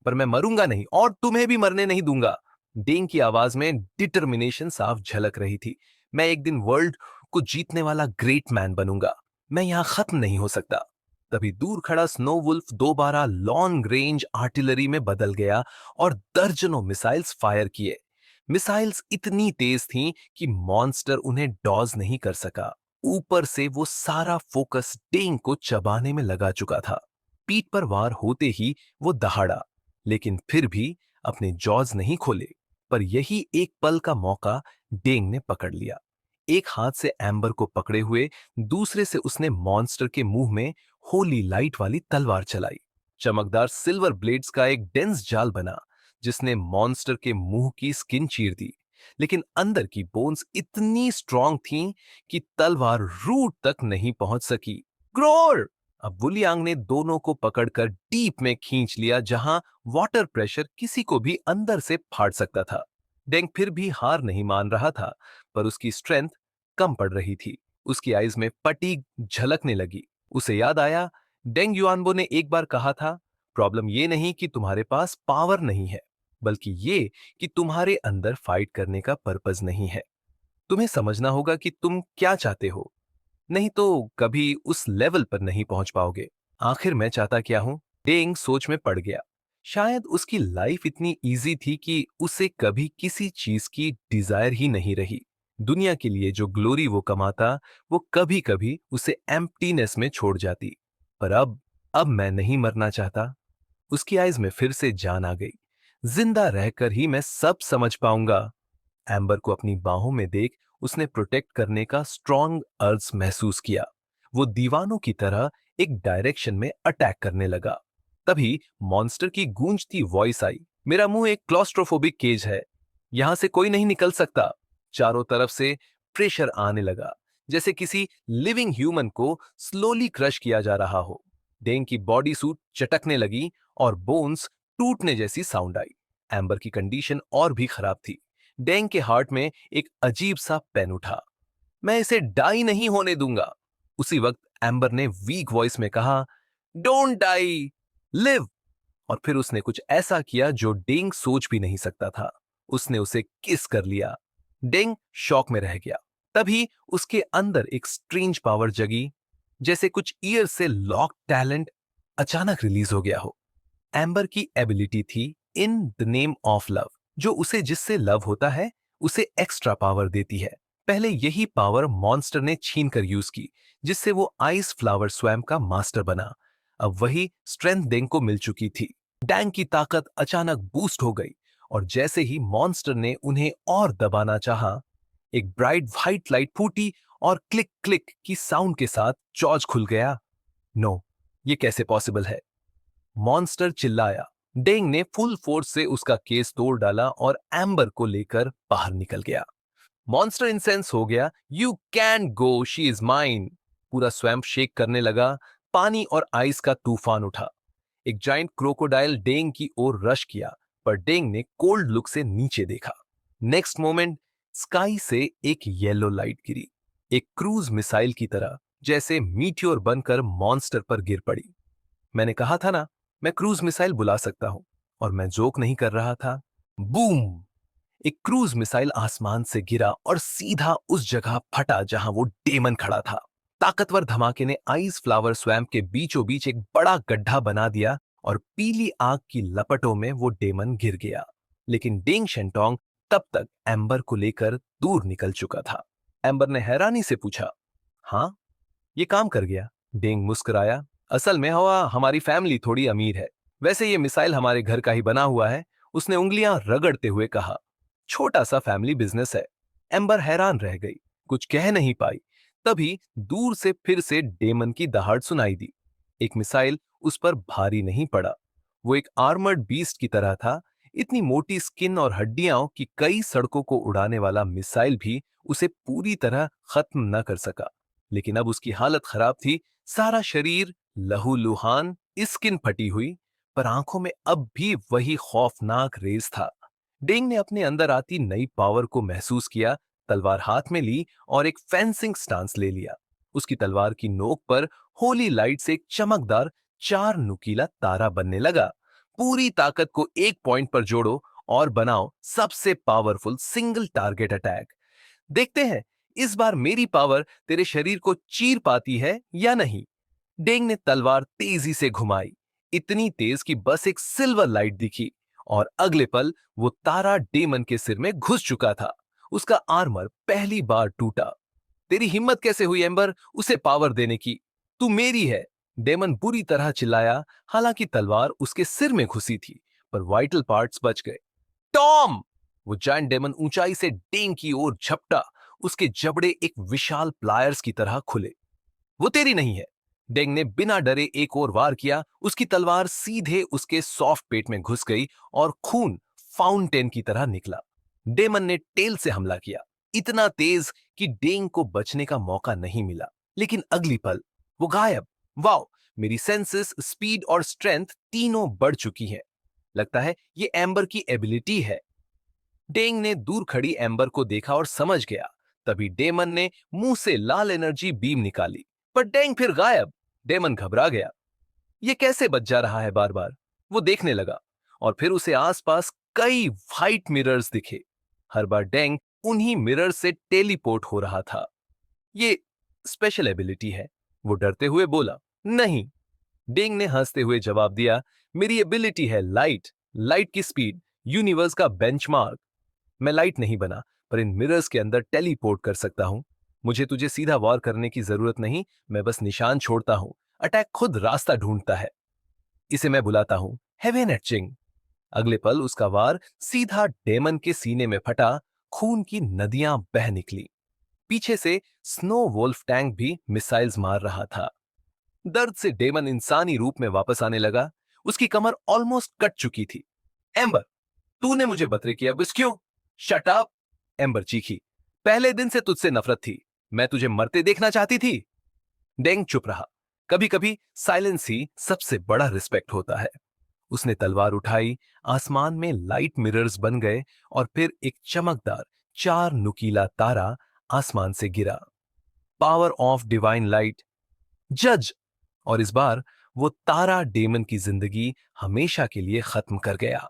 पर मैं मरूंगा नहीं और तुम्हें भी मरने नहीं दूंगा। डेंग की आवाज में डिटर्मिनेशन साफ झलक रही थी। मैं एक दिन वर्ल्ड को जीतने वाला ग्रेट मैन बनूंगा। मैं यहां खत्म नहीं हो सकता। तभी दूर खड़ा स्नो वुल्फ दोबारा लॉन्ग रेंज आर्टिलरी में बदल गया और दर्जनों मिसाइल्स फायर किए। मिसाइल्स इतनी तेज थीं कि मॉन्स्टर उन्हें डॉज नहीं कर सका। ऊपर से वो सारा फोकस डेंग को चबाने में लगा चुका था। पीठ पर वार होते ही वो दहाड़ा, लेकिन फिर भी अपने जॉज नहीं खोले। पर यही एक पल का मौका डेंग ने पकड़ लिया। एक हाथ से एम्बर को पकड़े हुए, दूसरे से उसने मॉन्स्टर के मुंह में होली लाइट वाली तलवार चलाई। चमकदार सिल्वर ब्लेड्स का एक डेंस जाल बना, जिसने मॉन्स्टर के मुंह की स्किन चीर दी। लेकिन अंदर की बोन्स इतनी स्ट्रांग थीं कि तलवार रूट तक नहीं पहुंच सकी। ग्रोर! अब वुलियांग ने दोनों को पकड़कर डीप में खींच लिया, जहां वाटर प्रेशर किसी को भी अंदर से फाड़ सकता था। डेंग फिर भी हार नहीं मान रहा था, पर उसकी स्ट्रेंथ कम पड़ रही थी। उसकी आइज में फटीग झलकने लगी। उसे याद आया, डेंग युआनबो ने एक बार कहा था, प्रॉब्लम ये नहीं कि तुम्हारे पास पावर नहीं है, बल्कि ये कि तुम्हारे अंदर फाइट करने का पर्पज नहीं है। तुम्हें समझना होगा कि तुम क्या चाहते हो, नहीं तो कभी उस लेवल पर नहीं पहुंच पाओगे। आखिर मैं चाहता क्या हूं? डेंग सोच में पड़ गया। शायद उसकी लाइफ इतनी इजी थी कि उसे कभी किसी चीज की डिजायर ही नहीं रही। दुनिया के लिए जो ग्लोरी वो कमाता, वो कभी कभी उसे एम्प्टीनेस में छोड़ जाती। पर अब मैं नहीं मरना चाहता। उसकी आइज में फिर से जान आ गई। जिंदा रहकर ही मैं सब समझ पाऊंगा। एम्बर को अपनी बाहों में देख उसने प्रोटेक्ट करने का स्ट्रॉन्ग अर्ज महसूस किया। वो दीवानों की तरह एक डायरेक्शन में अटैक करने लगा। तभी मॉन्स्टर की गूंजती वॉइस आई, मेरा मुंह एक क्लॉस्ट्रोफोबिक केज है, यहां से कोई नहीं निकल सकता। चारों तरफ से प्रेशर आने लगा, जैसे किसी लिविंग ह्यूमन को स्लोली क्रश किया जा रहा हो। डेंग की बॉडी सूट चटकने लगी और बोन्स टूटने जैसी साउंड आई। एम्बर की कंडीशन और भी खराब थी। डेंग के हार्ट में एक अजीब सा पेन उठा। मैं इसे डाई नहीं होने दूंगा। उसी वक्त एम्बर ने वीक वॉइस में कहा, डोंट डाई, लिव। और फिर उसने कुछ ऐसा किया जो डेंग सोच भी नहीं सकता था। उसने उसे किस कर लिया। डेंग शॉक में रह गया। तभी उसके अंदर एक स्ट्रेंज पावर जगी, जैसे कुछ ईयर से लॉक टैलेंट अचानक रिलीज हो गया हो। एम्बर की एबिलिटी थी in the name of love, जो उसे जिससे लव होता है उसे एक्स्ट्रा पावर देती है। पहले यही पावर मॉन्स्टर ने छीन कर यूज की, जिससे वो आइस फ्लावर स्वैम का मास्टर बना। अब वही स्ट्रेंथ डेंग को मिल चुकी थी। डैंग की ताकत अचानक बूस्ट हो गई और जैसे ही मॉन्स्टर ने उन्हें और दबाना चाहा, एक ब्राइट व्हाइट लाइट फूटी और क्लिक क्लिक की साउंड के साथ जॉर्ज खुल गया। नो, ये कैसे पॉसिबल है? मॉन्स्टर चिल्लाया। डेंग ने फुल फोर्स से उसका केस तोड़ डाला और एम्बर को लेकर बाहर निकल गया। मॉन्स्टर इंसेंस हो गया। You can go, she is mine. पूरा स्वैम्प शेक करने लगा। पानी और आइस का तूफान उठा। एक जाइंट क्रोकोडाइल डेंग की ओर रश किया, पर डेंग ने कोल्ड लुक से नीचे देखा। नेक्स्ट मोमेंट स्काई से एक येलो लाइट गिरी, एक क्रूज मिसाइल की तरह, जैसे मीटियोर बनकर मॉन्स्टर पर गिर पड़ी। मैंने कहा था ना, मैं क्रूज मिसाइल बुला सकता हूं, और मैं जोक नहीं कर रहा था। बूम! एक क्रूज मिसाइल आसमान से गिरा और सीधा उस जगह फटा जहां वो डेमन खड़ा था। ताकतवर धमाके ने आइस फ्लावर स्वैम्प के बीचों बीच एक बड़ा गड्ढा बना दिया और पीली आग की लपटों में वो डेमन गिर गया। लेकिन डेंग शेंटोंग तब तक एम्बर को लेकर दूर निकल चुका था। एम्बर ने हैरानी से पूछा, हाँ, ये काम कर गया? डेंग मुस्कुराया, असल में हवा हमारी फैमिली थोड़ी अमीर है, वैसे ये मिसाइल हमारे घर का ही बना हुआ है। उसने उंगलियां रगड़ते हुए कहा, छोटा सा फैमिली बिजनेस है। एम्बर हैरान रह गई, कुछ कह नहीं पाई। तभी दूर से फिर से डेमन की दहाड़ सुनाई दी। एक मिसाइल उस पर भारी नहीं पड़ा। वो एक आर्मर्ड बीस्ट की तरह था। इतनी मोटी स्किन और हड्डियां कि कई सड़कों को उड़ाने वाला मिसाइल भी उसे पूरी तरह खत्म न कर सका। लेकिन अब उसकी हालत खराब थी। सारा शरीर लहूलुहान, स्किन फटी हुई, पर आंखों में अब भी वही खौफनाक रेस था। डेंग ने अपने अंदर आती नई पावर को महसूस किया, तलवार हाथ में ली और एक फेंसिंग स्टांस ले लिया। उसकी तलवार की नोक पर होली लाइट से एक चमकदार चार नुकीला तारा बनने लगा। पूरी ताकत को एक पॉइंट पर जोड़ो और बनाओ सबसे पावरफुल सिंगल टारगेट अटैक। देखते हैं इस बार मेरी पावर तेरे शरीर को चीर पाती है या नहीं। डेंग ने तलवार तेजी से घुमाई, इतनी तेज कि बस एक सिल्वर लाइट दिखी, और अगले पल वो तारा डेमन के सिर में घुस चुका था। उसका आर्मर पहली बार टूटा। तेरी हिम्मत कैसे हुई एम्बर, उसे पावर देने की? तू मेरी है। डेमन बुरी तरह चिल्लाया। हालांकि तलवार उसके सिर में घुसी थी, पर वाइटल पार्ट्स बच गए। टॉम! वो जायंट डेमन ऊंचाई से डेंग की ओर झपटा। उसके जबड़े एक विशाल प्लायर्स की तरह खुले। वो तेरी नहीं है। डेंग ने बिना डरे एक और वार किया। उसकी तलवार सीधे उसके सॉफ्ट पेट में घुस गई और खून फाउंटेन की तरह निकला। डेमन ने टेल से हमला किया, इतना तेज कि डेंग को बचने का मौका नहीं मिला। लेकिन अगली पल वो गायब। वाओ! मेरी सेंसेस, स्पीड और स्ट्रेंथ तीनों बढ़ चुकी हैं। लगता है ये एम्बर की एबिलिटी है। डेंग ने दूर खड़ी एम्बर को देखा और समझ गया। तभी डेमन ने मुंह से लाल एनर्जी बीम निकाली, पर डेंग फिर गायब। डेमन घबरा गया। ये कैसे बच जा रहा है बार बार? वो देखने लगा और फिर उसे आसपास कई व्हाइट मिरर्स दिखे। हर बार डेंग उन्हीं मिरर से टेलीपोर्ट हो रहा था। ये स्पेशल एबिलिटी है, वो डरते हुए बोला। नहीं, डेंग ने हंसते हुए जवाब दिया, मेरी एबिलिटी है लाइट, लाइट की स्पीड, यूनिवर्स का बेंचमार्क। मैं लाइट नहीं बना, पर इन मिरर्स के अंदर टेलीपोर्ट कर सकता हूं। मुझे तुझे सीधा वार करने की जरूरत नहीं, मैं बस निशान छोड़ता हूं, अटैक खुद रास्ता ढूंढता है। इसे मैं बुलाता हूं हेवन एटचिंग। अगले पल उसका वार सीधा डेमन के सीने में फटा। खून की नदियां बह निकली। पीछे से स्नो वोल्फ टैंक भी मिसाइल्स मार रहा था। दर्द से डेमन इंसानी रूप में वापस आने लगा। उसकी कमर ऑलमोस्ट कट चुकी थी। एम्बर, तूने मुझे बतरे किया बस क्यों? Shut up! एम्बर चीखी। पहले दिन से तुझसे नफरत थी। मैं तुझे मरते देखना चाहती थी। डेंग चुप रहा। कभी कभी साइलेंस ही सबसे बड़ा रिस्पेक्ट होता है। उसने तलवार उठाई। आसमान में लाइट मिरर्स बन गए और फिर एक चमकदार चार नुकीला तारा आसमान से गिरा। पावर ऑफ डिवाइन लाइट, जज! और इस बार वो तारा डेमन की जिंदगी हमेशा के लिए खत्म कर गया।